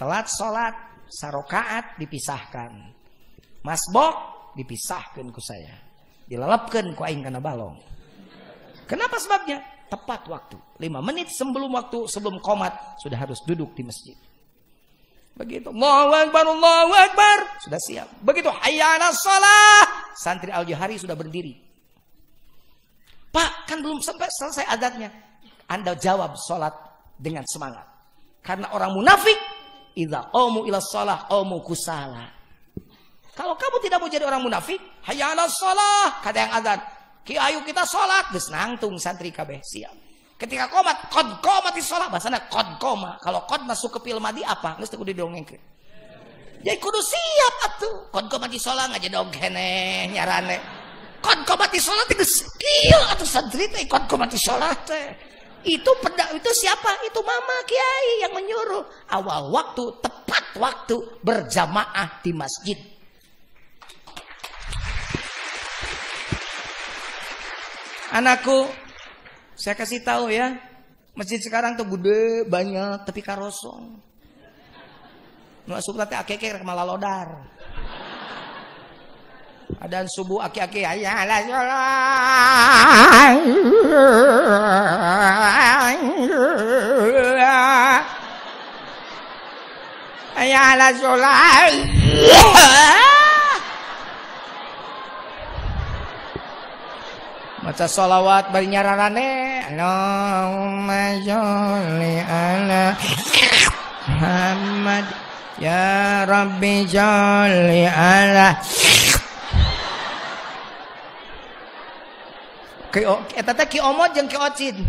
telat sholat sarokaat dipisahkan, masbok dipisahkan ku saya, dilalapkan ku aing kana balong. Kenapa sebabnya? Tepat waktu 5 menit sebelum komat sudah harus duduk di masjid. Begitu Allahu Akbar sudah siap. Begitu hayya 'alas shalah santri Al-Johari sudah berdiri. Pak kan belum sampai selesai adatnya. Anda jawab sholat dengan semangat. Karena orang munafik idza qamu ila shalah qamu kusala. Kalau kamu tidak mau jadi orang munafik, hayya 'alas shalah, kada yang azan. Ki ayo kita salat, geus nangtung santri kabeh siap. Ketika qomat, qad qamatis shalah, bahasana qad qoma. Kalau qad masuk ke fi'il madhi apa? Geus teu kudu didongengkeun. Jadi kudu siap atuh. Qad qamatis shalah ngajadog keneh nyarane. Qad qamatis shalah teh geus kieu atuh santri teh qad qamatis shalah teh. Itu siapa? Itu mama kiai yang menyuruh. Awal waktu, tepat waktu berjamaah di masjid. Anakku, saya kasih tahu ya, masjid sekarang tuh gede banyak tapi karosong. Nu asup teh akeke rek malalodar. Adaan subuh aki-aki hayya ala sholat. Hayya ala sholat. Maca sholawat bari nyararane. Allahumma sholli ala Muhammad. Ya Rabbi sholli ala. Eta teh ki omot jeung ki ocin.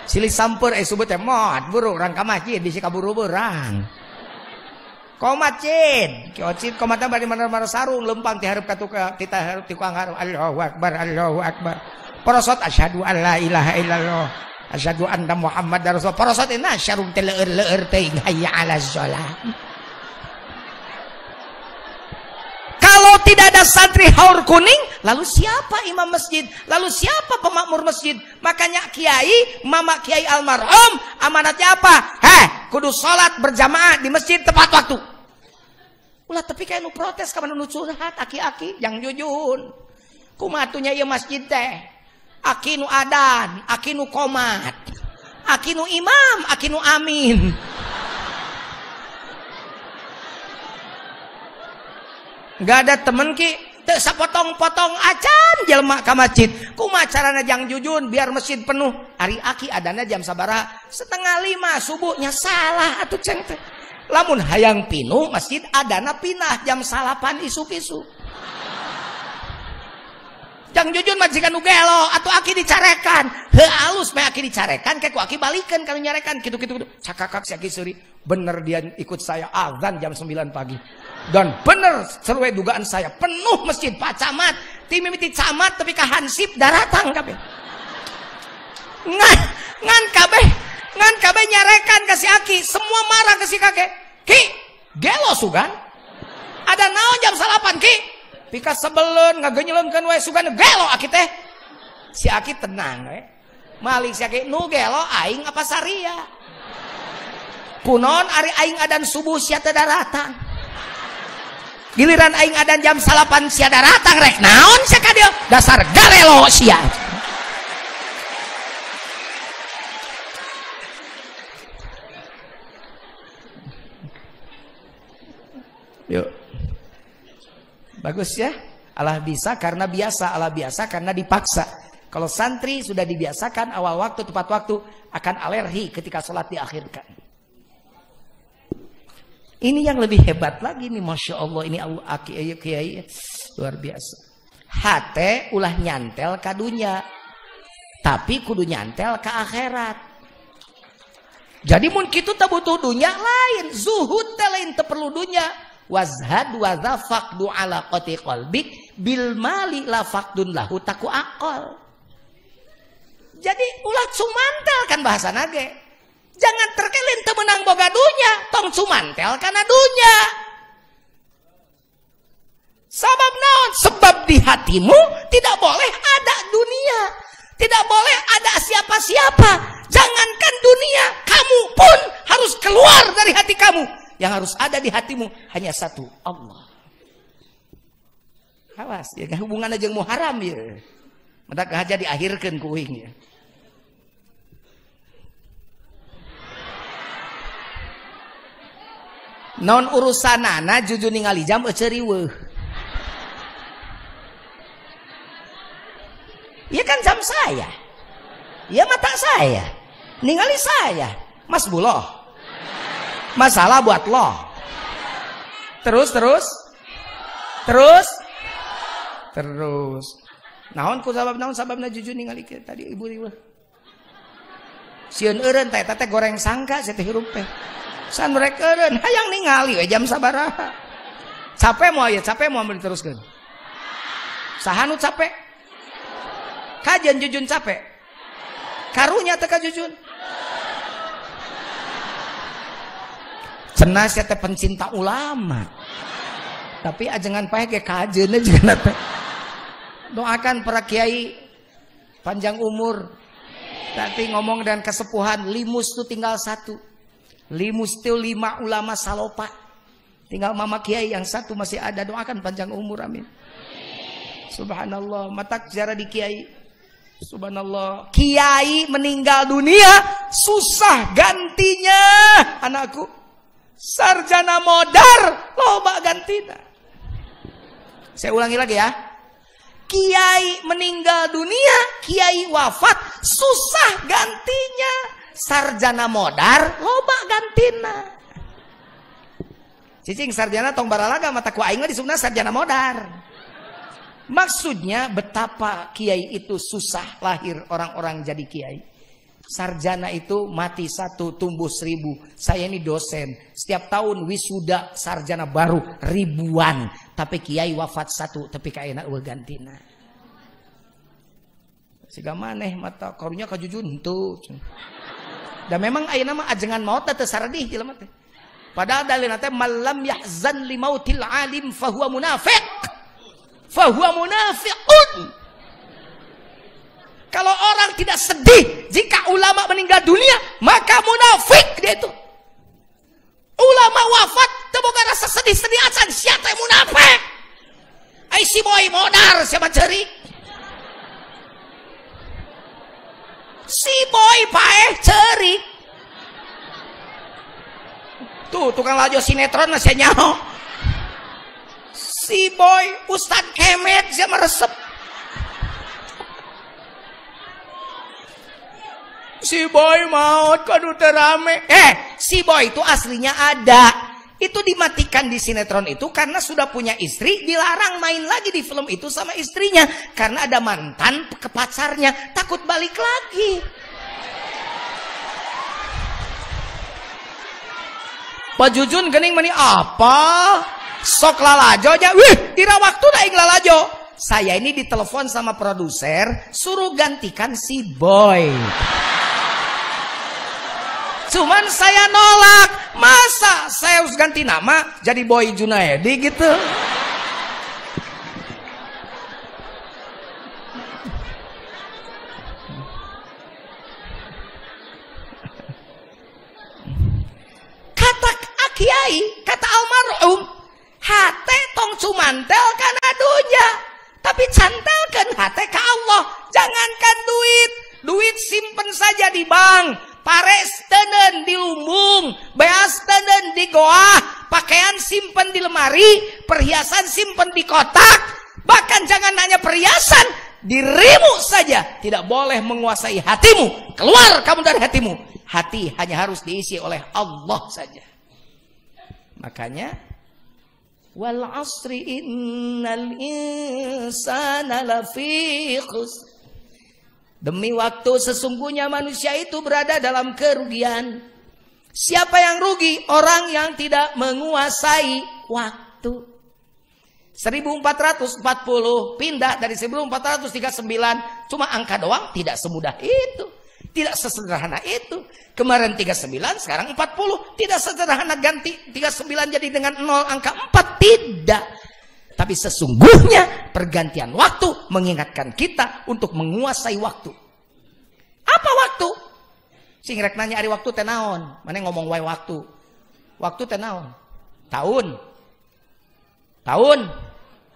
Silih samper subut teh mod buru urang ka masjid bisi kaburu beurang. Komat cin, ki ocin komat bari mana-mana sarung lempang ti hareup ka kita hareup ti tukang hareup. Allahu akbar, Allahu akbar. Parosot asyhadu an la ilaha illallah. Asyhadu anna Muhammadar Rasul. Parosot ina sarung teh leueur-leueur teuing hayya 'alas shalah. Kalau tidak ada santri haur kuning, lalu siapa imam masjid? Lalu siapa pemakmur masjid? Makanya kiai, mama kiai almarhum, amanatnya apa? Kudu sholat berjamaah di masjid tepat waktu. Ulah tapi kayak nu protes ka nu curhat aki-aki yang jujun. Kumatunya ieu masjid teh. Aki nu adan, aki nu qomat. Aki nu imam, aki nu amin. Gak ada temen ki teu sapotong-potong acan jelema ka masjid. Kumaha carana jang jujun biar masjid penuh. Ari aki adana jam sabaraha? 4:30 subuhnya salah atuh ceng teh. Lamun hayang pinuh masjid adana pinah jam 8 isuk-isuk. Jang jujun majikan nu gelo atuh aki dicarekan. Heuh alus mah aki dicarekan ke ku aki balikeun kana nyarekan kitu-kitu. Cakakak si aki seuri. Bener dia ikut saya azan jam 9 pagi. Dan bener sesuai dugaan saya penuh masjid Pak Camat ti mimiti camat tapi ka hansip daratang kabeh ngan kabeh nyarekan ka si aki semua marah ke si kakek ki gelo sugan ada naon jam 8 ki pika sebeleun ngagenyeleunkeun we sugan gelo aki teh si aki tenang we malik si aki nu gelo aing apa saria kunon ari aing adan subuh sia teu daratang giliran aing adan jam 8 sia datang rek naon sia ka dieu dasar galelo sia. Yuk. Bagus ya? Allah bisa karena biasa, Allah biasa karena dipaksa. Kalau santri sudah dibiasakan awal waktu tepat waktu akan alergi ketika sholat diakhirkan. Ini yang lebih hebat lagi nih, masya Allah ini Allah kiai luar biasa. Hate ulah nyantel ka dunya, tapi kudu nyantel ke akhirat. Jadi mun kitu teu butuh dunya lain, zuhud teh lain teu perlu dunya. Wazhad wa zafaqdu ala qati qalbik bil mali la faqdun lahu taku aqal. Jadi ulah cumantel kan bahasana ge. Jangan terkelin temenang boga dunya, tong cumantel karena dunya. Sebab naon? Sebab di hatimu tidak boleh ada dunia, tidak boleh ada siapa-siapa. Jangankan dunia, kamu pun harus keluar dari hati kamu. Yang harus ada di hatimu hanya satu, Allah. Awas, ya hubungan aja mau haram ya. Mendak aja diakhirkan kuing ya. Non urusanana jujur ningali jam ceriweuh. Iya kan jam saya. Iya mata saya. Ningali saya. Mas Buloh. Masalah buat lo. Terus. Naon ku sababna jujur ningali tadi ibu riweuh. Sieun eureun teh goreng sangka sia teh hirup teh. San rek eureun hayang ningali we jam sabaraha. Capek moal ya, capek moal diteruskeun. Saha nu capek? Kajian Jujun capek. Karunya teh ka Jujun. Cenah sia teh pencinta ulama. Tapi ajengan pae ge kajeunna jeung teh. Doakan para kiai panjang umur. Tapi ngomong dengan kesepuhan, limus tuh tinggal satu. Limus tuh 5 ulama salopa. Tinggal mama kiai yang satu masih ada. Doakan panjang umur, amin. Subhanallah, matak ziarah di kiai. Subhanallah, kiai meninggal dunia susah gantinya, anakku. Sarjana modar loba gantina. Saya ulangi lagi ya. Kiai meninggal dunia, kiai wafat, susah gantinya. Sarjana modar, loba gantina. Cicing sarjana tong baralaga mata ku aing mah disebutna sarjana modar. Maksudnya betapa kiai itu susah lahir orang-orang jadi kiai. Sarjana itu mati 1, tumbuh 1000. Saya ini dosen. Setiap tahun wisuda sarjana baru ribuan. Tapi kiai wafat 1, tapi kaena eueuh gantina. Siga maneh mata karunya ka Jujun henteu. Dan memang ayeuna mah ajengan maot teh saradih jelema teh. Padahal dalilna teh malam yahzan li mautil alim fahuwa munafiq. Fahuwa munafiqun. Kalau orang tidak sedih jika ulama meninggal dunia, maka munafik dia itu. Ulama wafat, teboga rasa sedih-sedih acan siapa yang munafik? Ai si boy modar siapa cerik? Si boy paeh cerik. Tuh tukang lajo sinetron masih nyaho. Si boy Ustadz Kemet siapa meresep. Si boy maut kanu teu rame. Si boy itu aslinya ada. Itu dimatikan di sinetron itu karena sudah punya istri, dilarang main lagi di film itu sama istrinya karena ada mantan ke pacarnya, takut balik lagi. Pak Jujun geuning meni apa? Sok lalajo aja. Wih, ira waktu aing lalajo. Saya ini ditelepon sama produser, suruh gantikan si boy. Cuman saya nolak. Masa saya harus ganti nama jadi Boy Junaedi gitu? Kata kiai, kata almarhum, hate tong cumantel kana dunya, tapi cantelkan hate ka Allah. Jangankan duit simpen saja di bank. Pares tenen di lumbung, beas tenen di goa, pakaian simpen di lemari, perhiasan simpen di kotak. Bahkan jangan hanya perhiasan, dirimu saja tidak boleh menguasai hatimu. Keluar kamu dari hatimu. Hati hanya harus diisi oleh Allah saja. Makanya wal asri innal insana lafi khusr. Demi waktu sesungguhnya manusia itu berada dalam kerugian. Siapa yang rugi? Orang yang tidak menguasai waktu. 1440 pindah dari 1439. Cuma angka doang, tidak semudah itu. Tidak sesederhana itu. Kemarin 39, sekarang 40. Tidak sederhana ganti 39 jadi dengan 0 angka 4. Tidak. Tapi sesungguhnya pergantian waktu mengingatkan kita untuk menguasai waktu. Apa waktu? Sing rek nanya ari waktu teh naon? Mane ngomong wae waktu. Waktu teh naon? Tahun. Tahun.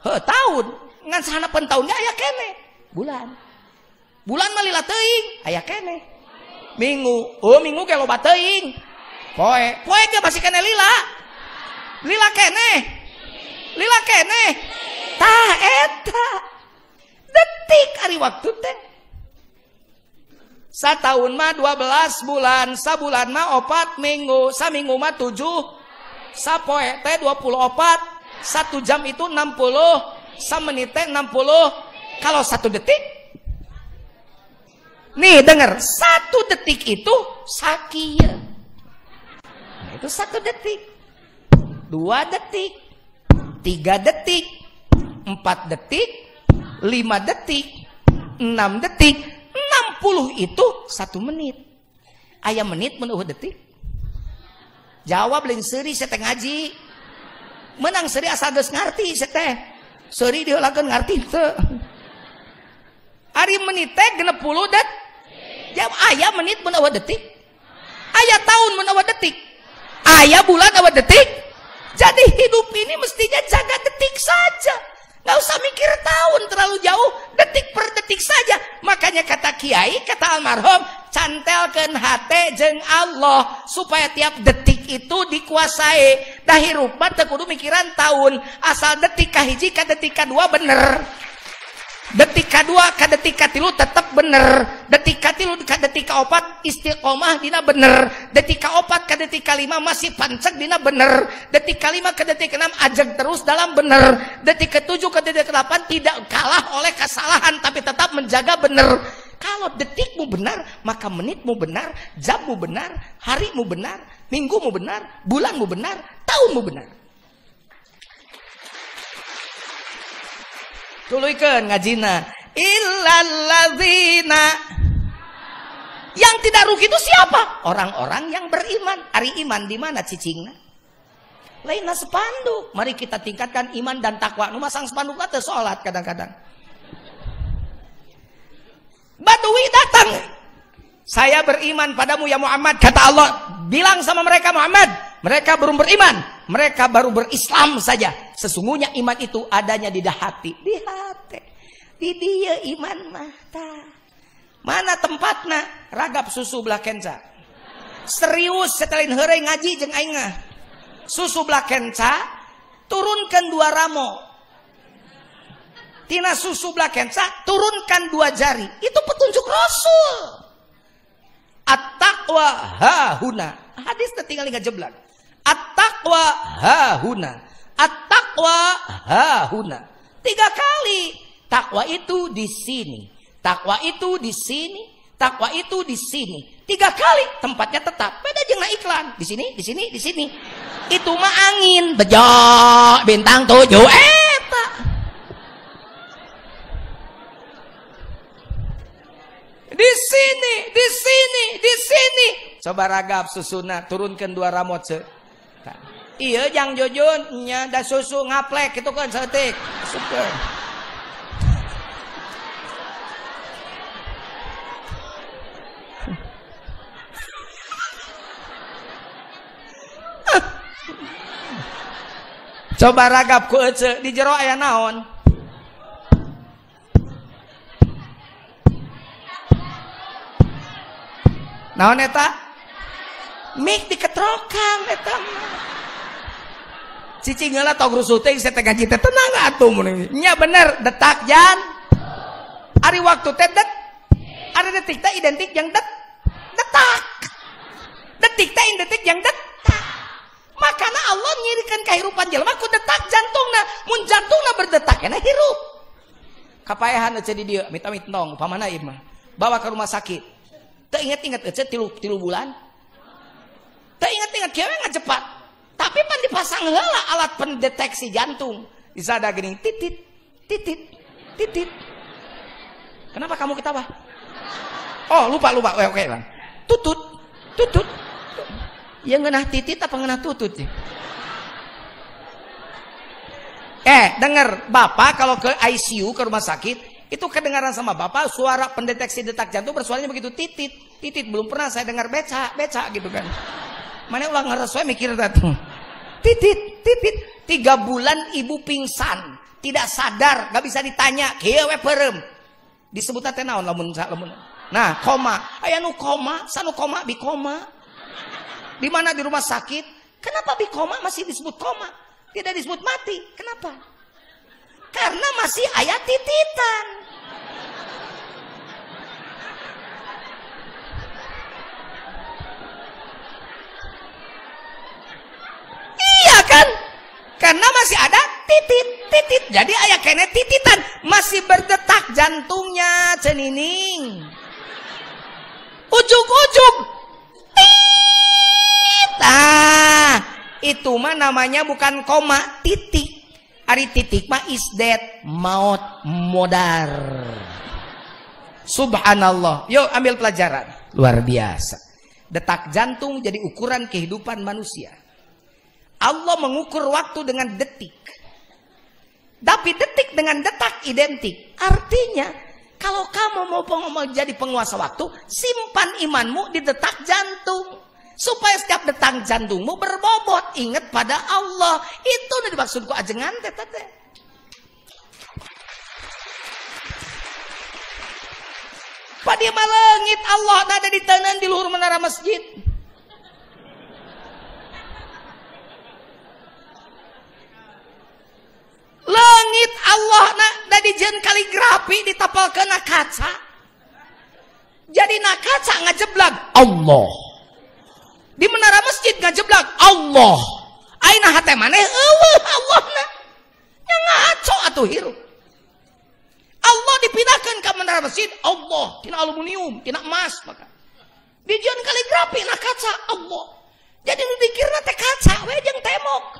Tahun. Ngan sahanapeun tahun ge aya kene. Bulan. Bulan mah lila teuing, aya kene. Minggu. Oh, minggu ge loba teuing. Poe. Poe ge masih kene lila. Lila kene. Lila kene tah eta detik ari waktu teh. Satahun mah 12 bulan, sabulan mah 4 minggu, saminggu mah 7, sapoe teh 24, 1 jam itu 60, samenit teh 60. Kalau 1 detik Nih dengar, 1 detik itu sakia. Nah, itu 1 detik. 2 detik. 3 detik. 4 detik. 5 detik. 6 detik. 60 itu 1 menit. Aya menit mun detik. Jawab lain seuri saya teh ngaji. Menang seuri asal geus ngarti saya teh. Seuri diheulakeun ngarti teu. Ari menit teh 60 detik. Jawab aya menit mun detik. Aya tahun mun detik. Aya bulan detik. Jadi hidup ini mestinya jaga detik saja. Nggak usah mikir tahun terlalu jauh, detik per detik saja. Makanya kata kiai, kata almarhum, cantelkeun hate jeung Allah supaya tiap detik itu dikuasai. Da hirup mah teu kudu mikiran tahun, asal detik kahiji ka detik kadua bener. Detik kedua ke detik katilu tetap bener. Detik katilu ke detik keopat istiqomah dina bener. Detik keopat ke detik kelima masih pancek dina bener. Detik kelima ke detik keenam ajak terus dalam bener. Detik ketujuh ke detik ke-8 tidak kalah oleh kesalahan tapi tetap menjaga bener. Kalau detikmu benar maka menitmu benar, jammu benar, harimu benar, minggumu benar, bulanmu benar, tahunmu benar. Tuluikeun ngajina illalladzina, yang tidak rugi itu siapa? Orang-orang yang beriman. Ari iman di mana cicingna? Lainna spanduk. Mari kita tingkatkan iman dan takwa. Nu masang spanduk teh salat kadang-kadang. Badui datang. Saya beriman padamu ya Muhammad, kata Allah. Bilang sama mereka Muhammad, mereka belum beriman, mereka baru berislam saja. Sesungguhnya iman itu adanya di hati. Di hati. Di dia iman mah. Mana tempatna? Ragap susu belah kenca. Serius setelin heureuy ngaji jeung aing mah. Susu belah kenca turunkan 2 ramo. Tina susu belah kenca turunkan 2 jari. Itu petunjuk Rasul. At-taqwa hahuna. Hadis tinggal ngajeblak. At-taqwa hahuna. At-taqwa hahuna. 3 kali. Takwa itu di sini. Takwa itu di sini. Takwa itu di sini. 3 kali. Tempatnya tetap. Beda jeung iklan. Di sini, di sini, di sini. Itu mah angin. Bejo bintang 7 eta. Di sini, di sini, di sini. Coba ragap susuna, turunkan 2 ramot se. Iya, jang jujun, nya da susu ngaplek itu kan setik. Super. Coba ragap ku ece di jero aya naon? Naon eta? Mik diketrokan eta mah. Cicing heula tog rusuh teh saya teh ngaji teh tenang atuh mun. Nya bener detak jan. Ari waktu teh det. Ari detik teh identik yang detak. Detik teh identik yang detak. Makana Allah nyirikeun kahirupan jelema ku detak jantungna. Mun jantungna berdetak ena hirup. Kapaehan ece di dieu amit-amit tong upamana ieu mah. Bawa ke rumah sakit. Teu inget-inget ece 3 bulan. Teu inget-inget kieu ngajepat. Tapi pan dipasang heula alat pendeteksi jantung. Disada geuning titit titit titit. Kenapa kamu ketawa? Oh, lupa. Oke, Bang. Tutut. Tutut. Ya ngeunah titit apa ngeunah tutut sih? Dengar, Bapak kalau ke ICU ke rumah sakit itu kedengaran sama Bapak suara pendeteksi detak jantung bersuaranya begitu titit, titit. Belum pernah saya dengar beca gitu kan. Mana ulah ngeres we mikir tuh. Titit, titit. 3 bulan ibu pingsan, tidak sadar, gak bisa ditanya, kieu we peureum. Disebutna teh naon lamun. Nah, koma. Aya nu koma, sanu koma, bikoma. Di mana di rumah sakit? Kenapa bikoma masih disebut koma? Tidak disebut mati. Kenapa? Karena masih aya tititan. Iya kan? Karena masih ada titit. Jadi aya kene tititan, masih berdetak jantungnya cenining. ujug-ujug. Nah, itu mah namanya bukan koma, titik. Ari titik mah isdet, maut, modar. Subhanallah. Yuk ambil pelajaran. Luar biasa. Detak jantung jadi ukuran kehidupan manusia. Allah mengukur waktu dengan detik. Tapi detik dengan detak identik. Artinya, kalau kamu mau jadi penguasa waktu, simpan imanmu di detak jantung. Supaya setiap detak jantungmu berbobot. Ingat pada Allah. Itu udah dimaksudku ajengan tete. Pada malengit Allah ada di tanah di luhur menara masjid. Langit Allah ada di jen kaligrafi ditapalkeun kaca. Jadi kaca ngajeblag Allah. Di menara masjid ngajeblag Allah. Aina hate maneh eueuh Allahna. Nya ngaco atuh hirup. Allah dipindahkan ke menara masjid, Allah, tina aluminium, tina emas maka. Dijian kaligrafi na kaca Allah. Jadi nu dikirna teh kaca we jeung temok.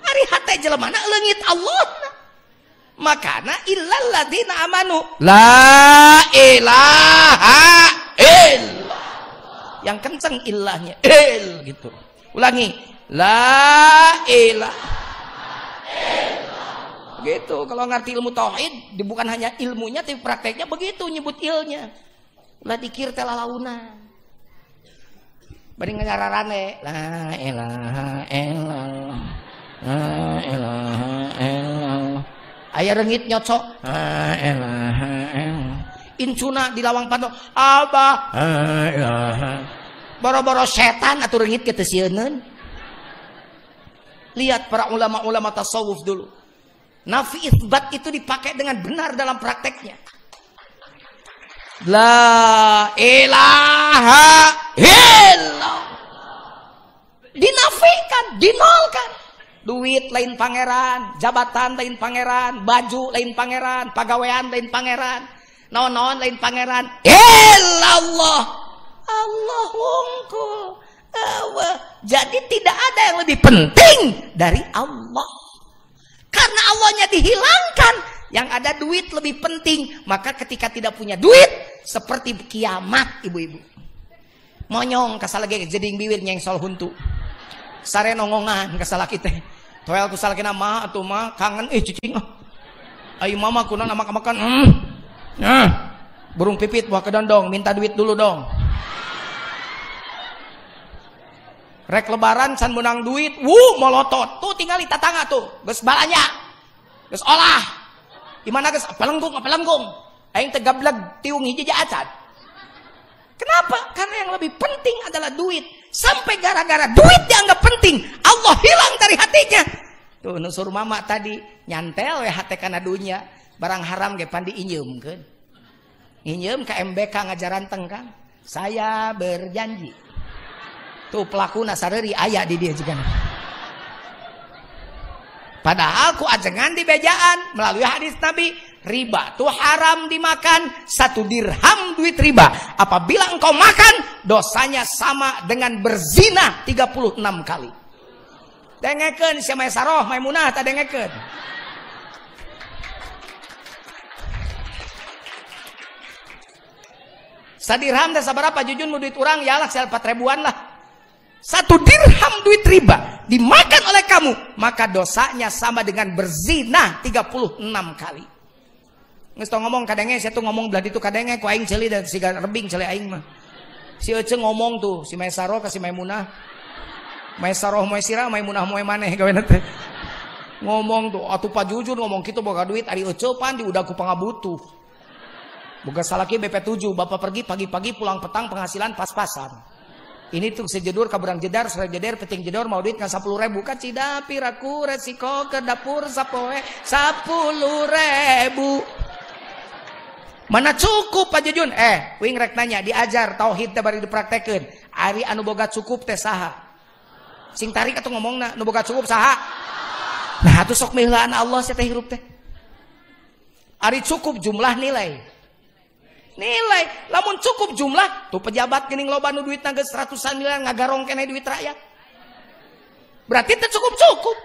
Ari hate jelemana leungit Allah. Makana illal ladzina amanu la ilaha illallah. Yang kenceng illahnya gitu. Ulangi. La ilaha gitu. Kalau ngerti ilmu tauhid, bukan hanya ilmunya tapi prakteknya begitu nyebut ilnya. Lah dikir teh lalaunan. Bari ngararane la ilaha illallah. La ilaha illallah. Aya reungit nyocok la ilaha illallah. Incuna di lawang pantau abah la ilaha. Boro-boro setan atuh reungit kitu sieun. Lihat para ulama-ulama tasawuf dulu. Nafi isbat itu dipakai dengan benar dalam prakteknya. La ilaha illallah. Dinafikan, dinolkan. Duit lain pangeran, jabatan lain pangeran, baju lain pangeran, pagawean lain pangeran, naon-naon lain pangeran. Illallah. Allah wungkul. Jadi tidak ada yang lebih penting dari Allah. Karena Allahnya dihilangkan, yang ada duit lebih penting. Maka ketika tidak punya duit, seperti kiamat ibu-ibu. Monyong kasalage jeding bibir nyengsol huntu. Sare nongongan kasalaki teh. Toel ku salakina mah atuh mah kangen cicing. Ayo mama kunaon makan. Burung pipit buah kedondong, minta duit dulu dong. Rek lebaran can menang duit, molotot. Tuh tinggal di tetangga tuh, geus balanya. Geus olah. Di mana geus pelengkung. Aing teh gablag tiung hiji acan. Kenapa? Karena yang lebih penting adalah duit. Sampai gara-gara duit dianggap penting, Allah hilang dari hatinya. Tuh nusur mama tadi nyantel we hate kana dunya, barang haram ge pandi injeumkeun. Injeum ka MBK ngajaranteng kan. Saya berjanji. Tuh pelaku nasareri ayah di dia juga. Padahal ku ajengan di bejaan melalui hadis Nabi, riba tuh haram dimakan, 1 dirham duit riba. Apabila engkau makan, dosanya sama dengan berzina 36 kali. Dengekeun si Maesaroh, Maimunah tak dengekeun. Sadirham dah sabarapa jujun mu duit urang ya lah 4 ribuan lah. 1 dirham duit riba dimakan oleh kamu, maka dosanya sama dengan berzina 36 kali. Geus tong ngomong kadenge saya tuh ngomong belah ditu kadenge ku aing ceuli dan siga rebing ceuli aing mah. Si Ece ngomong tuh si Maesaroh ka si Maimunah. Maesaroh moe sira Maimunah moe maneh gawena teh. Ngomong tuh atuh pajujur ngomong kitu boga duit ari Ece pan di udah ku pangabutuh. Boga salaki BP7 bapak pergi pagi-pagi pulang petang penghasilan pas-pasan. Ini tuh sejedur kaburang jedar, sore jedar, peting jedor, mau duit kan 10.000 kan cidapi raku resiko ke dapur sapoe 10.000. Mana cukup Pak Jujun? Wing rek nanya diajar tauhid teh bari dipraktekeun. Ari anu boga cukup teh saha? Sing tarik atuh ngomongna, nu boga cukup saha? Nah, atuh sok meulaan Allah sia teh hirup teh. Ari cukup jumlah nilai. Nilai, lamun cukup jumlah, tuh pejabat geuning loba nu duitna geus ratusan miliar ngagarong keneh duit rakyat. Berarti teu cukup-cukup.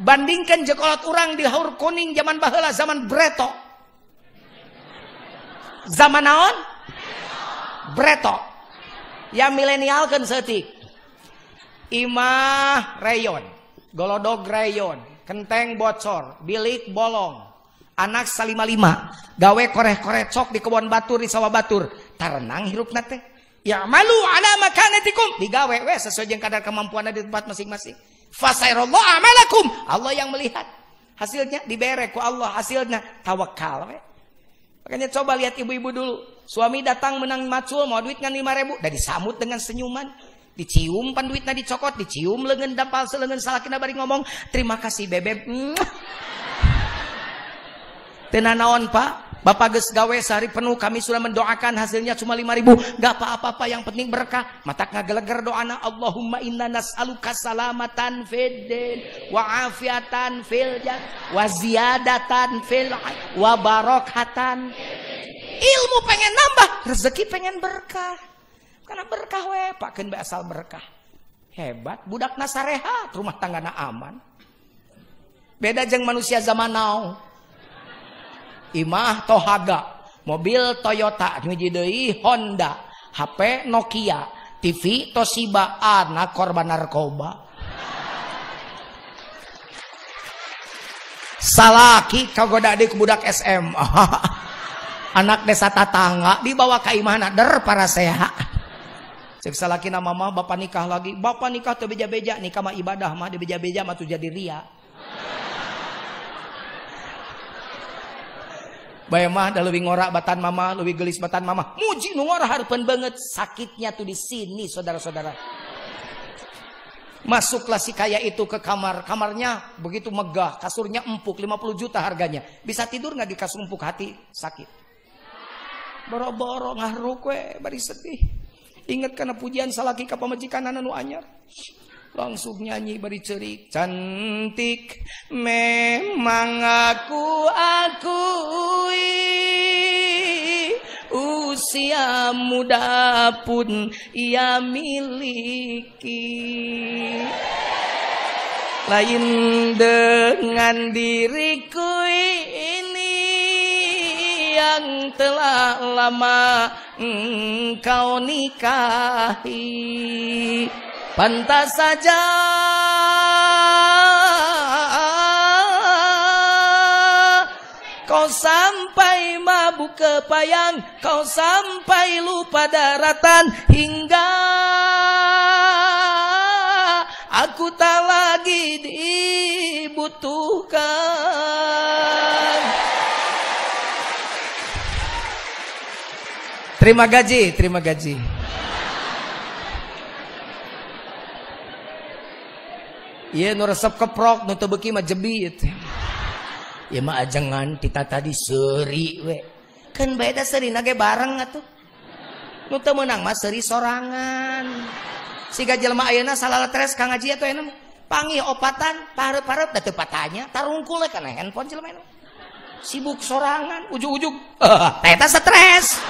Bandingkan jekolot urang di haur kuning zaman baheula zaman Breto. Zaman naon? Breto. Ya milenial kan seutik. Imah rayon, golodog rayon, kenteng bocor, bilik bolong. Anak salima-lima, gawe koreh-koreh cok di kebun batur, di sawah batur. Tarenang hirupna teh. Ya malu ala makanatikum. Digawe we sesuai jeung kadar kemampuan di tempat masing-masing. Fasairallahu amalakum. Allah yang melihat. Hasilnya dibere ku Allah, hasilnya tawakal we. Makanya coba lihat ibu-ibu dulu. Suami datang menang macul mau duit ngan 5.000, da disambut dengan senyuman. Dicium pan duitna dicokot, dicium leungeun dampal seleungeun salakina bari ngomong, "Terima kasih bebeb." Tena naon Pak, Bapak geus gawe sehari penuh, kami sudah mendoakan hasilnya cuma 5.000. Gak apa-apa, yang penting berkah. Matak ngageleger doana, Allahumma inna nas'aluka salamatan fid din wa afiatan fil jan wa ziyadatan fil wa barakatan. Ilmu pengen nambah, rezeki pengen berkah. Karena berkah we, pakeun bae asal berkah. Hebat, budakna sarehat, rumah tanggana aman. Beda jeung manusia zaman now. Imah Tohaga, mobil Toyota, hiji deui Honda, HP Nokia, TV Toshiba, anak korban narkoba. Salaki kagoda di budak SM. Anak desa tatangga dibawa ka imahna der para seha. Cek salaki nama mah bapak nikah lagi. Bapak nikah teu beja-beja, nikah mah ibadah mah, di beja-beja mah tuh jadi ria. Bae mah da leuwih ngora batan mama, leuwih gelis batan mama. Muji nu ngora hareupeun banget, sakitnya tuh di sini saudara-saudara. Masuklah si kaya itu ke kamar, kamarnya begitu megah, kasurnya empuk 50 juta harganya. Bisa tidur nggak di kasur empuk, hati sakit. Boro-boro ngahruk we, bari sedih. Ingat kana pujian salaki ka pamajikanana nu anyar. Langsung nyanyi bari ceurik, cantik memang aku akui, usia muda pun ia miliki, lain dengan diriku ini yang telah lama engkau nikahi. Pantas saja kau sampai mabuk kepayang, kau sampai lupa daratan, hingga aku tak lagi dibutuhkan. Terima gaji, terima gaji. Iya nu resep keprok, nu teu beuki mah jebit. Ya mah ajengan kita tadi seuri we. Kan beda seurina ge bareng atuh. Nu teu meunang mah seuri sorangan. Siga jelema ayeuna salaletres ka ngaji atuh enem. Panggih opatan, pareup-pareup da teu patanya, tarungkul we kana handphone jelema anu. Sibuk sorangan, ujug-ujug. Eta stres.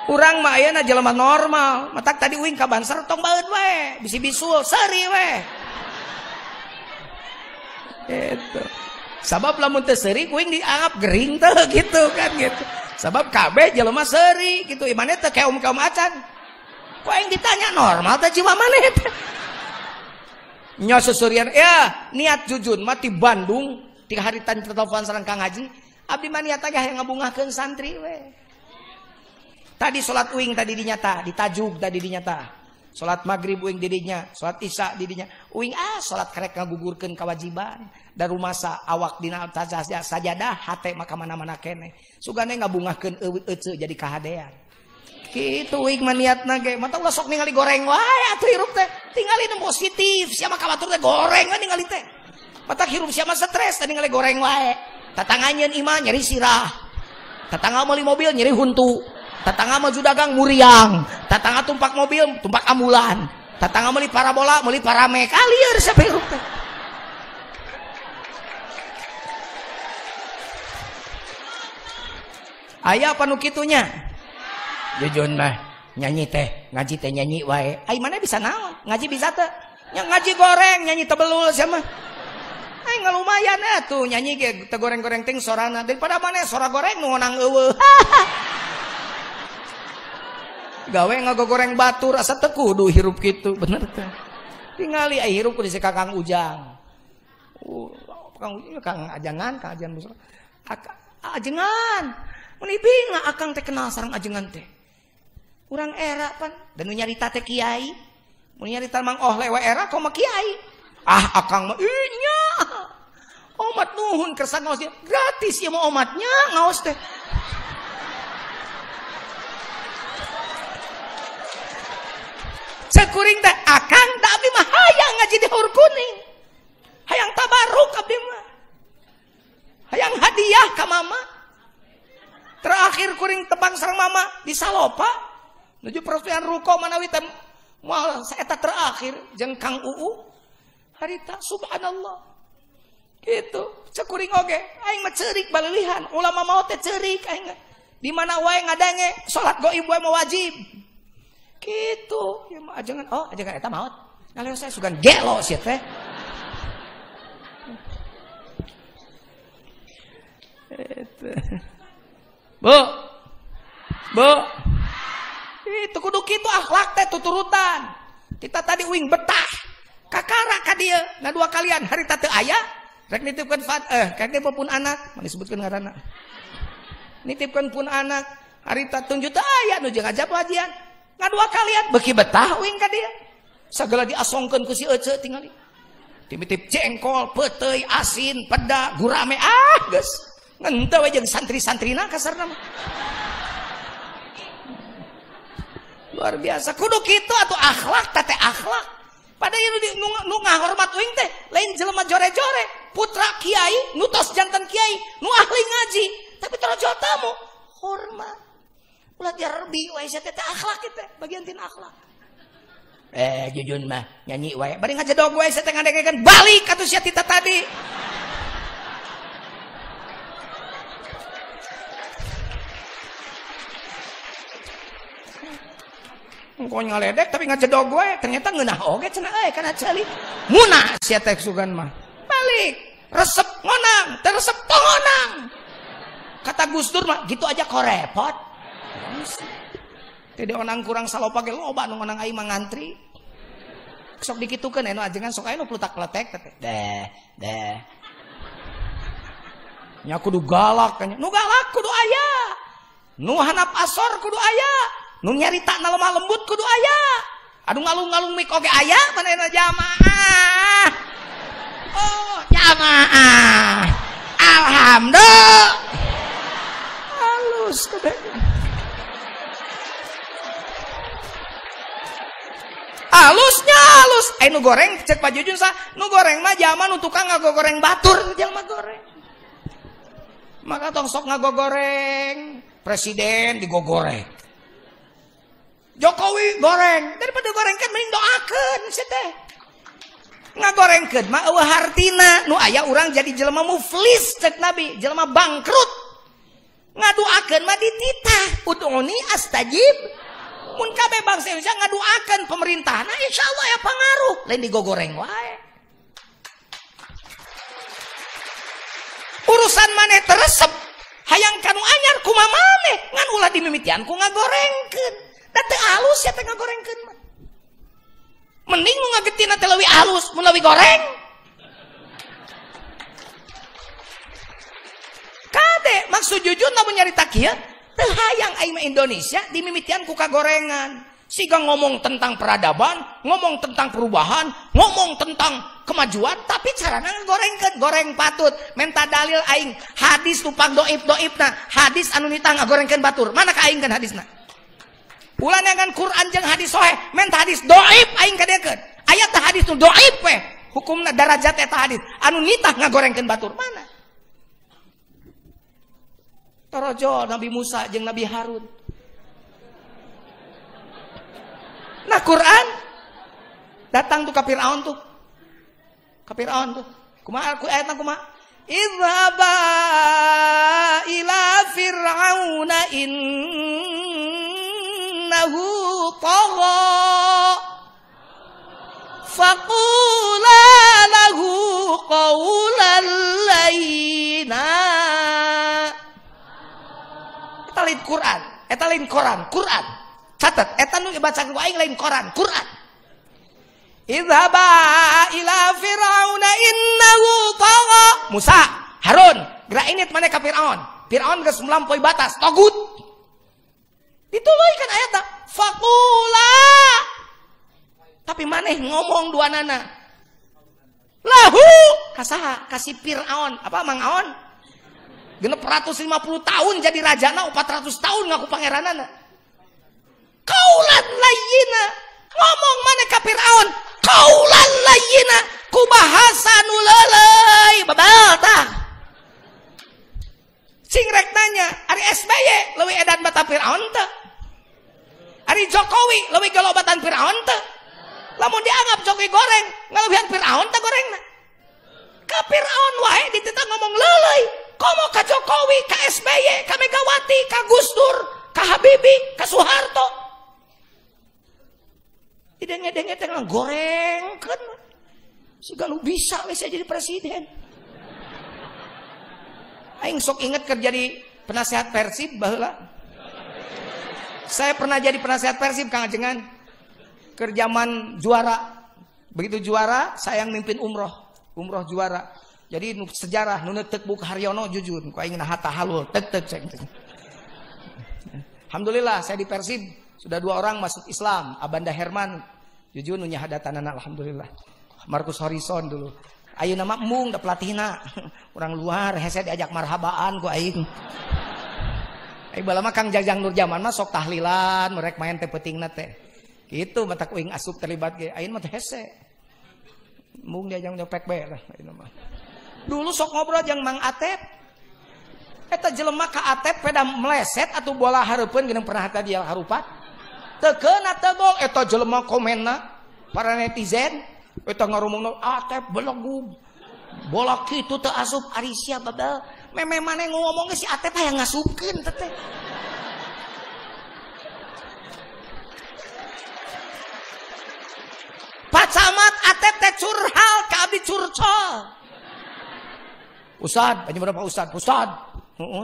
Urang mah ayeuna jelema normal, matak tadi uing ka Banser tong baeut we, bisi bisul seuri we. Itu. Sabab lamun teu seuri kuing dianggap gering teh gitu kan gitu. Sabab kabeh jelema seuri gitu, imane teh keum-keum acan. Kuing ditanya normal teh jiwa maneh teh. Nya susurian ya, niat jujun mah ti Bandung, ti haritan telepon sareng Kang Haji, abdi mah niat teh hayang ngabungahkeun santri we. Tadi sholat uing tadi dinyata, ditajuk tadi dinyata. Sholat maghrib uing didinya, sholat isya didinya. Uing sholat kerek ngagugurkeun kewajiban. Da rumasa awak dina sajadah, hate maka mana-mana kene. Sugane ngabungahkeun eueuh jadi kahadean. Kitu uing mah niatna ge. Mata ulah sok ningali goreng wae atuh hirup teh. Tingali nu positif, sia mah kabatur teh goreng we ningali teh. Mata hirup sia mah stres teh ningali goreng wae. Tatanganyeun imah nyeri sirah. Tatangga meuli mobil nyeri huntu. Tatangga maju dagang muriang, tatangga tumpak mobil, tumpak ambulan, tatangga meuli parabola, meuli parame, kalieur saperuk teh. Aya apa nu kitunya? Jujun mah nyanyi teh, ngaji teh nyanyi wae. Ai mana bisa naon? Ngaji bisa teh? Nya ngaji goreng, nyanyi tebelul sama. Ai ngalumayan atuh nyanyi ge teh goreng-goreng ting sorana daripada mana sora goreng nu ngonang eueuh. Gawe ngagogoreng batur asa teu kudu hirup kitu, bener teh. Tingali ai hirup ku di si Kakang Ujang. Kang ajangan, Kang ajan besar. Ajengan. Mun ibing akang teh kenal sareng ajengan teh. Urang era pan dan nu nyarita teh kiai. Mun nyarita mang lewe era komo kiai. Ah akang mah nya. Omat nuhun kersa ngaos gratis ya mau omatnya ngaos teh. Sakuring teh akang da abdi mah hayang ngaji di Haur Kuning. Hayang tabaruk abdi mah. Hayang hadiah ka mama. Terakhir kuring tebang sareng mama di Salopa. Nuju peresmian ruko manawi teh moal saeta terakhir jeung Kang Uu. Harita subhanallah. Gitu. Sakuring oge aing mah ceurik baleulihan. Ulama maot teh ceurik aing. Di mana wae ngadange salat gaib wae mah wajib. Gitu. Ya mah ajangan ajangan eta maot. Ngaleos saya sugan gelo sia teh. Bu, itu kudu kitu akhlak teh tuturutan. Kita tadi uing betah, kakara ka dieu, na dua kalian harita teu aya, rek nitipkeun kage pun anak, mun disebutkeun ngaranna. Nitipkeun pun anak, harita tunjut teu aya nu jeung ngajab wajian. Ngadua kalian beuki betah uing ka dieu. Sagala diasongkeun ku si Ece tingali. Timitip jengkol, peuteuy, asin, peda, gurame geus. Ngenteu we jeung santri-santrina kasarna mah. Luar biasa. Kudu kitu atuh akhlak teh akhlak. Padahal nu ngahormat uing teh lain jelema jore-jore, putra kiai, nu tos jantan kiai, nu ahli ngaji, tapi tarajo tamu hormat. Ulah diarbi wae sia teh akhlak teh, bagian tina akhlak. Jujun mah nyanyi wae. Bari ngajedog wae sia teh ngadengekeun balik atuh sia tita tadi. Engko ngaledek tapi ngajedog gue ternyata ngeunah oge cenah kana ceuli munah sia teh sugan mah balik resep ngonang teu resep pongonang kata Gus Dur mah gitu aja kok repot teh onang kurang salopa ge loba nu ngonang aing mah ngantri sok dikitukeun anu ajengan sok aya nu pletak-pletek teh deh nya kudu galak nya nu galak kudu aya nu hanap asor kudu aya nu nyarita na lemah lembut kudu aya. Aduh ngalung-ngalung mik oge aya panena jamaah. Oh, jamaah. Alhamdulillah. Halus kede. Halusnya halus. Nu goreng cek Pak Jujun sah. Nu goreng mah zaman nu tukang ngagogoreng batur jelema goreng. Maka tong sok ngagogoreng. Presiden digogoreng. Jokowi goreng daripada gorengkeun mending doakeun sia teh. Ngagorengkeun mah eueuh hartina nu aya urang jadi jelema muflis cek Nabi, jelema bangkrut. Ngaduakeun mah dititah, ud'uni astajib. Mun kabeh bangsa Indonesia ngaduakeun pemerintahna insyaallah ya pangaruh, lain digogoreng wae. Urusan maneh teu resep, hayang kanu anyar kumaha maneh, ngan ulah dimimitian ku ngagorengkeun. Da teu alus ya teh ngagorengkeun mah. Mending nu ngagetina teh leuwih alus mun leuwih goreng. Kade maksud Jujun lamun nyarita kieu teu hayang aing mah Indonesia dimimitian ku kagorengan. Siga ngomong tentang peradaban, ngomong tentang perubahan, ngomong tentang kemajuan, tapi carana ngagorengkeun, goreng patut. Menta dalil aing hadis tupang doib-doibna, hadis anu nitah ngagorengkeun batur. Mana ka aing kan hadisna? Ulah dengan Quran jeung hadis sahih, menta hadis doib aing kadekeun. Aya teh hadis nu doib we, hukumna darajat eta hadis. Anu nitah ngagorengkeun batur mana? Tarajo Nabi Musa jeung Nabi Harun. Nah Quran datang tuh ka Firaun tuh. Ka Firaun tuh. Kumaha ayatna kumaha? Idhaba ila fir'aun fir'auna innahu tagha faqula lahu qawlan layyina. Eta lain Quran, eta lain Quran. Catat, eta nu baca ku aing lain Quran. Idhaba ila fir'auna innahu tagha. Musa, Harun, gerak init mana ka Fir'aun. Fir'aun geus melampaui batas, togut. Dituluykeun ayatna, faqula. Tapi maneh ngomong dua nana. Lahu kasaha kasih Fir'aun, apa Mang Aon? Genep 150 tahun jadi rajana, 400 tahun ngaku pangeranana. Qaulan layyina. Ngomong maneh ka Fir'aun, qaulan layyina, ku bahasa nu leuleuy, babal tah. Cing rek nanya, ari SBY leuwih edan bata Fir'aun teh? Ari Jokowi leuwih galobatan Fir'aun teh? Lamun dianggap Jokowi goreng, ngalebihan Fir'aun teh gorengna. Ka Fir'aun wae dititah ngomong leuleuy. Komo ka Jokowi, ka SBY, ka Megawati, ka Gus Dur, ka Habibie, ka Soeharto. Ideng-ideng teh gorengkeun. Siga lu bisa we saya jadi presiden. Aing sok inget kerja di penasehat Persib baheula. Saya pernah jadi penasehat Persib Kang Ajengan. Kerjaman juara. Begitu juara, saya yang mimpin umroh juara. Jadi sejarah nu neuteuk buku Haryono jujur, ku aing hata halul tek. Alhamdulillah saya di Persib sudah 2 orang masuk Islam, Abanda Herman jujur nu nyahadatanana alhamdulillah. Markus Horizon dulu. Ayeuna mah embung da pelatihna. Urang luar hese diajak marhabaan ku aing. Ai bala mah Kang Jajang Nurjaman mah sok tahlilan, merek main teh peutingna teh. Kitu mata ku aing asup terlibat ge. Ayeuna mah teh hese. Embung diajak nyopek bae lah ayeuna mah. Dulu sok ngobrol jeung Mang Atep. Eta jelema ka Atep peda meleset atuh bola hareupeun geus pernah hata dia harupat. Teu keuna teu gol eta jelema komenna para netizen eta ngarumungna Atep belegug. Bola kitu teu asup ari sia babal. Meme maneh ngomong si Atep hayang ngasupkeun teh. Pak Camat Atep teh curhal ka abdi curcol. Ustad, aja berapa Ustad? Ustad.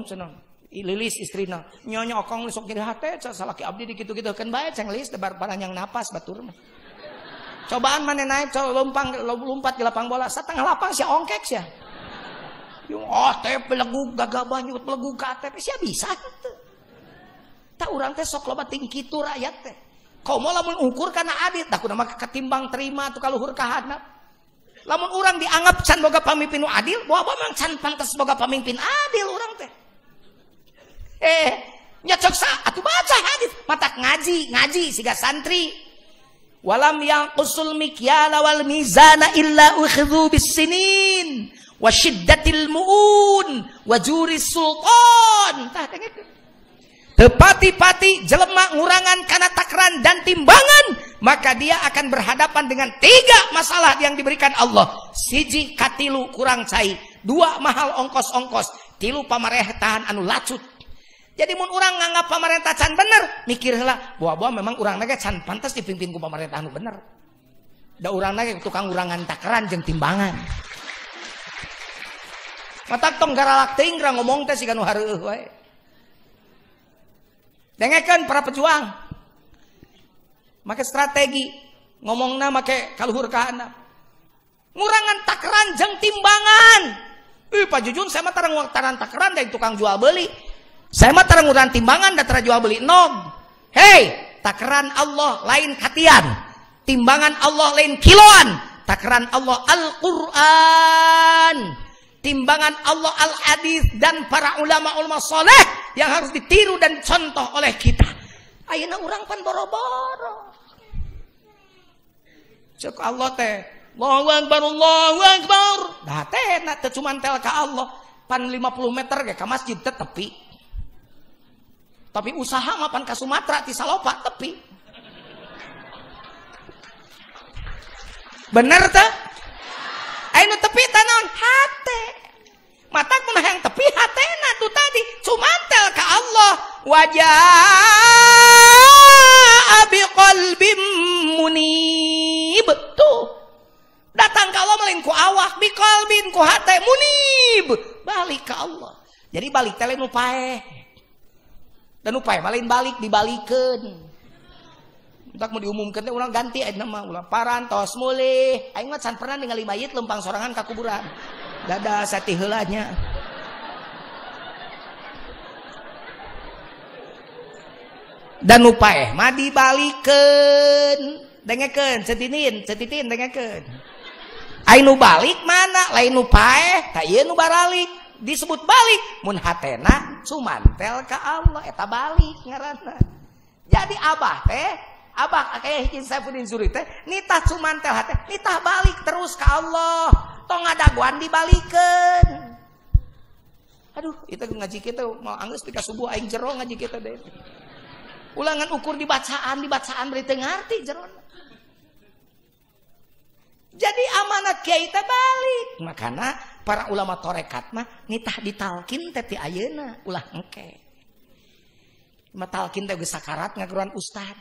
Cenah. Lilis istrina. Nyonya okong sok jadi hate, salaki abdi dikitu-kitukeun bae ceng Lilis debar paranyang napas batur mah. Cobaan maneh naik lompat di lapang bola, satengah lapang sia ongkek sia. Yung Atep belegug gagabah nyut belegug ka Atep sia bisa teu. Tak urang teh sok loba ting kitu rakyat teh. Komo lamun ukur kana adil, da kudu mah ketimbang terima tu kaluhur ka handap. Lamun orang dianggap can boga pamimpin nu adil, boga mang can pantes boga pamimpin adil orang teh. Nyocok sa atuh baca hadis, matak ngaji siga santri. Walam yanqusul mikyala wal mizana illa ukhidhu bis-sinin wa syiddatil muun wa juris sultan. Tah dengekeun. Tepati-pati jelema ngurangan kana takran dan timbangan, maka dia akan berhadapan dengan 3 masalah yang diberikan Allah. Siji katilu kurang cai, 2 mahal ongkos-ongkos, 3 pamarentahan anu lacut. Jadi mun urang nganggap pamarentah can bener, mikir heula, boa-boa memang urang ge can pantes dipimpin ku pamarentah anu bener. Da urang ge tukang urangan takran jeung timbangan. Matak tong garalak teuing ngomong teh siga nu hareueuh wae. Dengekeun para pejuang. Make strategi, ngomongna make kaluhur ka handap. Ngurangan takran jeung timbangan. Pak Jujun saya mah tarang taran takran dari tukang jual beli. Saya mah tarang ngurangan timbangan da tara jual beli nog. Hei, takran Allah lain katian. Timbangan Allah lain kiloan. Takran Allah Al-Qur'an. Timbangan Allah Al-Hadis dan para ulama-ulama soleh yang harus ditiru dan contoh oleh kita. Ayeuna urang pan boro-boro. Cek Allah teh, Allahu Akbar, Allahu Akbar. Dah teh na teu cuman tel ka Allah, pan 50 meter ge ka masjid teh tepi. Tapi usaha mah pan ka Sumatera ti Salopa tepi. Bener teh? Ayeuna tepi teh naon? Hate. Matak mah yang tepi hatena tuh tadi cuman tel ka Allah. wajah biqalbim munib. Tuh, datang ke Allah melain ku awak, biqalbin ku hate munib, balik ke Allah. Jadi balik teh lain nu paeh. Dan nu paeh lain balik dibalikeun. Entak mau diumumkeun teh urang ganti ayeuna mah ulah parantos mulih. Aing mah can pernah ningali mayit lempang sorangan ka kuburan. Dadah sati heula nya. Dan nu paeh mah dibalikeun. Dengekeun cetitin dengekeun. Aing nu balik mana lain nu paeh, tah ieu nu baralik. Disebut balik mun hatena sumantel ka Allah eta balik ngaranna. Jadi abah teh kayak hijin Saifuddin Zuri teh nitah sumantel hate nitah balik terus ke Allah tong ngadaguan dibalikeun. Aduh itu ngaji kita mau anggeus pika subuh aing jero ngaji kita deh ulangan ukur di bacaan beri teu ngarti jerona. Jadi amanat kiai teh balik makana para ulama torekat mah nitah ditalkin teh ti ayeuna ulah engke mah talkin teh geus sakarat ngaguruan ustad.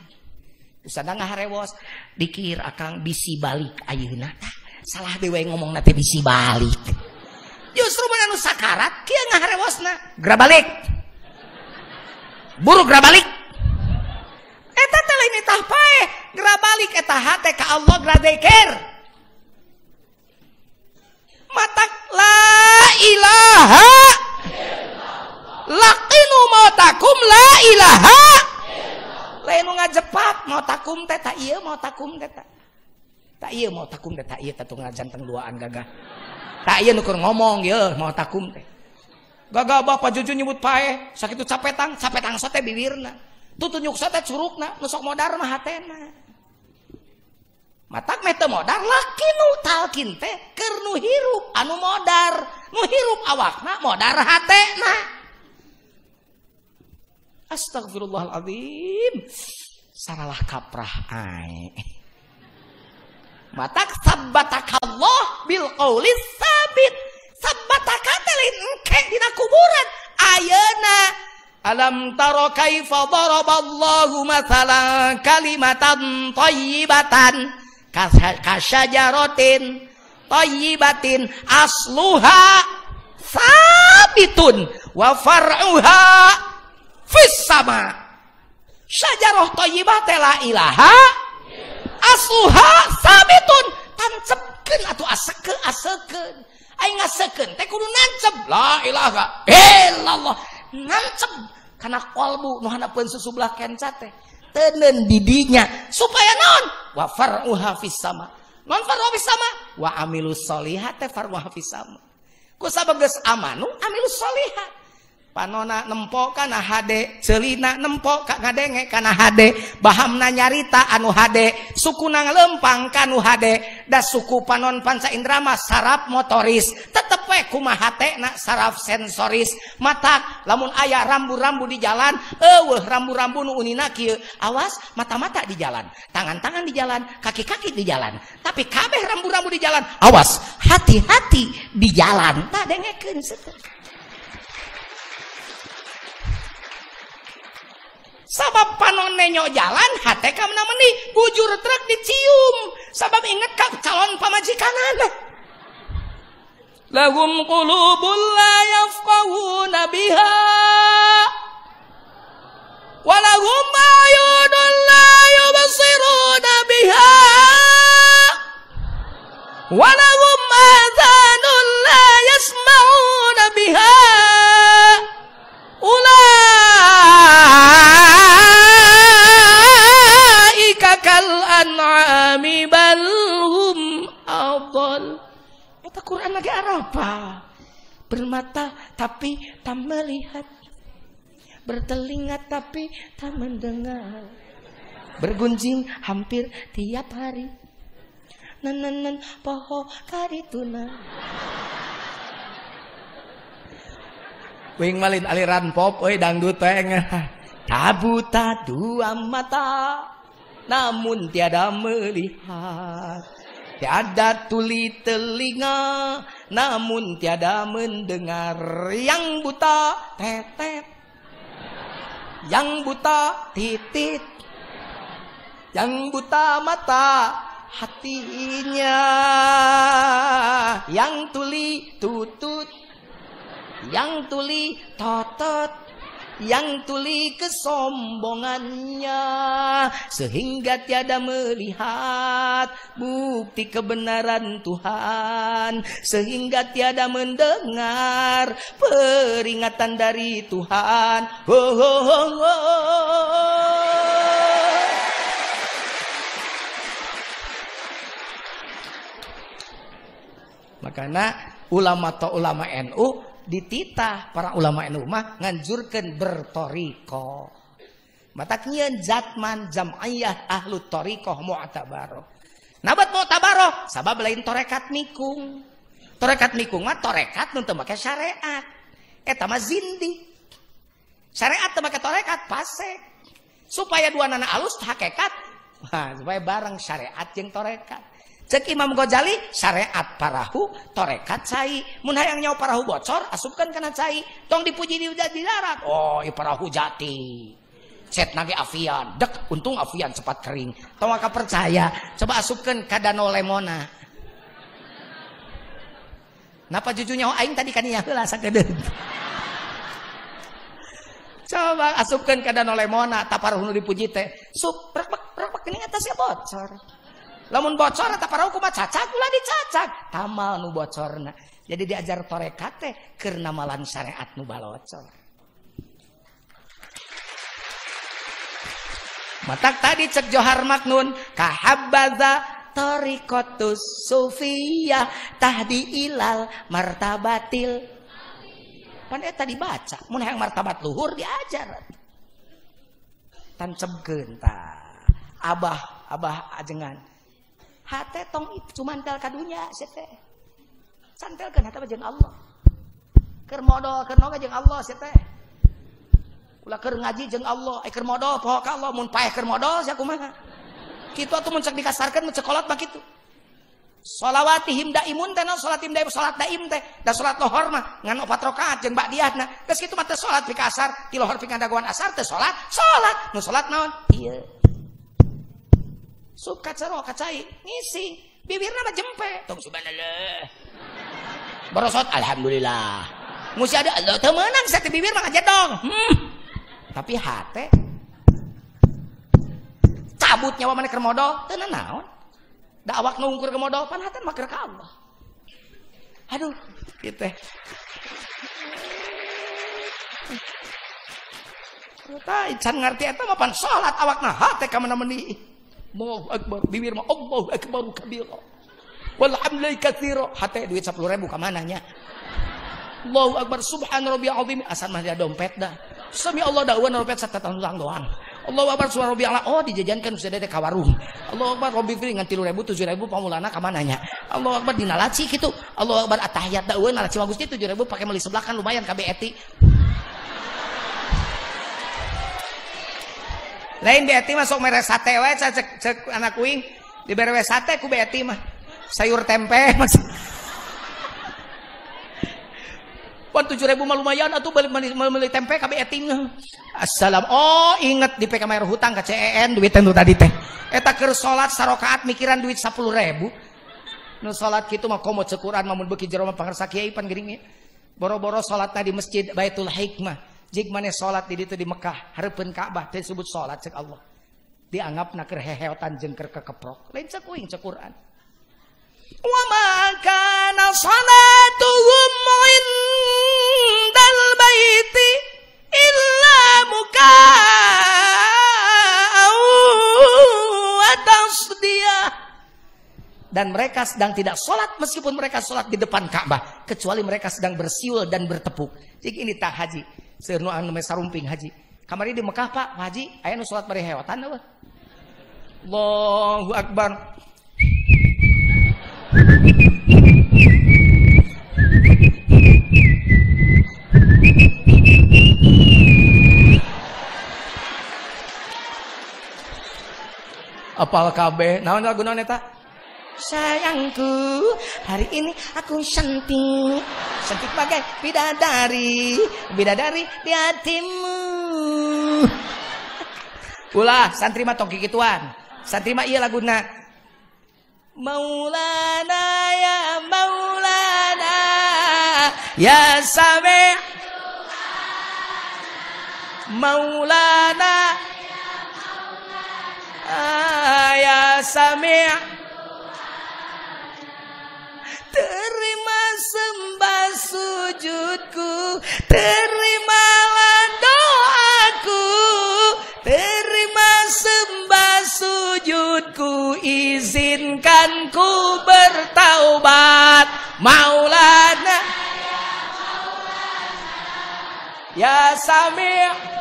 Usada ngaharewos dikir akang bisi balik ayeuna tah salah dewe ngomong nate bisi balik justru mun anu sakarat kieu ngaharewosna gra balik buru gra balik eta teh lain tah pae gra balik eta hate ka Allah gra dzikir matak la ilaha laqinu mautakum la ilaha lain nu ngajepat mau takum teh tak ieu mau takum teh tak ieu mau takum teh tak ieu teh ngajanteng duaan gagah tak ieu nu keur ngomong ieu mau takum teh gagah bapak juju nyebut paeh sakitu capetang sote bibirna tu tunjuk sote curugna nu sok modar mah hatena matak meh teu modar laki nu talkin teh keur nu hirup anu modar nu hirup awakna modar hatena. Astagfirullahaladzim saralah kaprah ae matak sabbatakallah bil qaulis sabit sabbataka telin engke dina kuburan ayeuna alam taro kaifa daraballahu mathalan kalimatan thayyibatan kasyajaratin thayyibatin asluha sabitun wa far'uha fis sama syajarah thayyibah teh la ilaha asluha sabitun tancepkeun atuh asekeun aing ngasekeun teh kudu nancep la ilaha illallah nancep kana qalbu nu hanapeun susubelah kenca teh teuneun di dinya supaya naon wa far'uha fis sama non far'uha fis sama wa amilus sholihat teh far'uha fis sama ku sabab geus amanu amilus sholihat panona nempok kana hade celina nempok ngadenge kana hade bahamna nyarita anu hade sukuna ngalempang kanu hade da suku panon panca indra mah saraf motoris tetep we kumaha hatena saraf sensoris matak lamun aya rambu-rambu di jalan eueuh rambu-rambu nu unina kieu awas mata-mata di jalan tangan-tangan di jalan kaki-kaki di jalan tapi kabeh rambu-rambu di jalan awas hati-hati di jalan tah dengekeun seuteu. Sabab panon nenyo jalan hate ka meuni bujur truk dicium sabab inget ka calon pamajikanana lahum qulubul la yafqahuna biha wa lahum ayunun la yubsiruna biha wa lahum adhanun la yasma'una biha kal an'ami balhum adall. Eta Quran lagi apa? Bermata tapi tak melihat, bertelinga tapi tak mendengar, bergunjing hampir tiap hari. Nanan poho karituna. Wing malin aliran pop, oi dangdut teh. Tabuta dua mata. Namun tiada melihat, tiada tuli telinga, namun tiada mendengar, yang buta tetet yang buta titit, yang buta mata hatinya, yang tuli tutut, yang tuli totot, yang tuli kesombongannya, sehingga tiada melihat bukti kebenaran Tuhan, sehingga tiada mendengar peringatan dari Tuhan. Oh, oh, oh, oh. Makanya ulama atau ulama NU dititah para ulama NU mah nganjurkeun bertoriko. Matak nyieun zatman jam'iyah ahlu torikoh mu'tabaroh. Nabat mu'tabaroh sabab lain torekat mikung. Torekat mikung mah torekat nu teu make syariat. Eta mah zindi. Syariat teu make torekat pasek. Supaya duanana alus hakikat. Wah, supaya bareng syariat jeung torekat. Cek Imam Ghazali syariat parahu torekat cai, mun hayang nyawa parahu bocor asupkan kana cai, tong dipuji di darat. Oh, ieu parahu jati. Cet nage afian, dek untung afian cepat kering. Tong maka percaya, coba asupkan ka danau lemona. Napa juju nyawa aing tadi kan ieu heula sakedeung. Coba asupkan ka danau lemona, ta parahu nu dipuji teh, sup rek geuning eta sia bocor. Lamun bocor eta parahu kumaha cacak ulah dicacak tamal nu bocorna. Jadi diajar torekat teh keur namalan syariat nu balocor. Matak tadi cek Johar Maknun kahabbaza tariqatus sufiyah tahdi ilal martabatil. Pan eta dibaca mun hayang martabat luhur diajar. Tancemkeun tah. Abah ajengan. Hate tong cumantel kadunya sete. Santelkeun hate jeung Allah. Keur modal keur noga jeung Allah sete. Ulah keur ngaji jeung Allah, keur modal poho ka Allah mun paeh keur modal sia kumaha. Kitu atuh mun cek dikasarkeun mun sekolat mah kitu. Sholawatihim daimun teh naon salat daim salat daim teh. Da salat lohor mah ngan 4 rakaat jeung ba'diyahna. Geus kitu mah teh salat fi asar, ti lohor fi ngadaguan asar teh salat. Nu salat naon? Ieu. Sup kacero kacai ngisi bibirna mah jempe tong subhanallah borosot alhamdulillah musi ada Allah teu meunang sa bibir mah ngajedong tapi hate cabut nyawa maneh keur modal teu naon da awak nu ungkur ke modal pan hate mah keur ka Allah aduh kieu teh ta can ngarti eta mah pan salat awakna hate ka mana-mani Allahu Akbar, bibir mah Allahu Akbar kabira. Walhamdulillah katsira. Hate duit 10.000 ka mana nya? Allahu Akbar subhan rabbiyal azim. Asal mah dia dompet dah. Sami Allah daeuan dompet 1 tahun doang. Allahu Akbar subhan rabbiyal ala. Oh dijajankan sudah ada ka warung. Allahu Akbar robbi firi ngan 3.000 7.000 pamulana ka mana nya? Allahu Akbar dina laci kitu. Allahu Akbar atahiyat daeuan laci mah Gusti 7.000 pake meuli sebelah kan lumayan ka BET. Lain BET mah sok mere sate we cek anak kuing dibere we sate ku BET mah sayur tempe mas. Pon 7.000 mah lumayan atuh beli tempe ka BET mah. Assalam. Oh inget di PK Mayor hutang ka CEN duit itu tadi teh. Eta keur salat sarakaat mikiran duit 10.000. Nu salat kitu mah komo cek Quran mah mun beuki jero mah pangarsa kiai pan geuning. Boro-boro salatna di Masjid Baitul Hikmah. Jik maneh salat di ditu di Mekah hareupeun Ka'bah teh disebut salat cek Allah. Dianggapna keur heheotan jeung keur kekeprok. Lain cek kuing cek Quran. Wa ma kana salatuhum indal baiti illa muka'u wa tasdiyah. Dan mereka sedang tidak sholat meskipun mereka sholat di depan Ka'bah kecuali mereka sedang bersiul dan bertepuk. Jik ini tak haji. Seurnu anu sarumping haji. Kamari di Mekah Pak haji, aya nu salat bari heotan eueuh. Allahu Akbar. Apal kabeh, naon lagunaon eta? Sayangku, hari ini aku cantik bagai bidadari di hatimu. Ulah santri mah tong kikituan. Santri mah ieu laguna. Maulana ya Maulana ya Sami' Maulana ya Sami' terima sembah sujudku, terimalah doaku, terima sembah sujudku, izinkan ku bertaubat. Maulana ya Sami'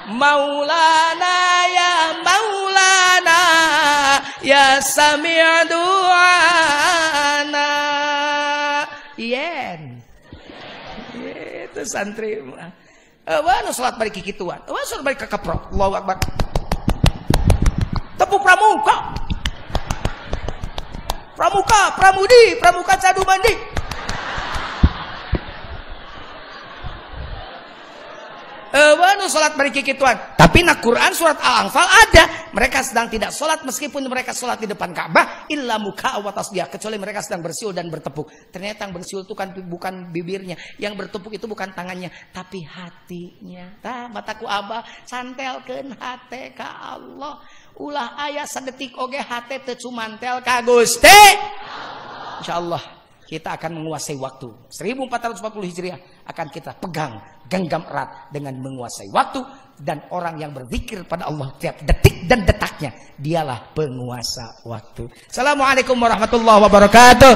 Maulana ya Maulana ya Sami' du'ana. Yen itu santri wah salat bari kikituan, wah salat bari ka kaprok. Allahu Akbar. Tepuk pramuka, pramuka, pramudi, pramuka cadu mandi. Salat bari kikituan. Tapi na Quran surat Al-Anfal ada. Mereka sedang tidak salat meskipun mereka salat di depan Ka'bah illa muka wa tasbih, kecuali mereka sedang bersiul dan bertepuk. Ternyata yang bersiul itu kan bukan bibirnya, yang bertepuk itu bukan tangannya, tapi hatinya. Tah mataku Abah santelkeun hate ka Allah. Ulah aya sadetik oge hate teu cumantel ka Gusti. Insyaallah kita akan menguasai waktu 1440 Hijriah, akan kita pegang genggam erat dengan menguasai waktu, dan orang yang berzikir pada Allah tiap detik dan detaknya dialah penguasa waktu. Assalamualaikum warahmatullahi wabarakatuh.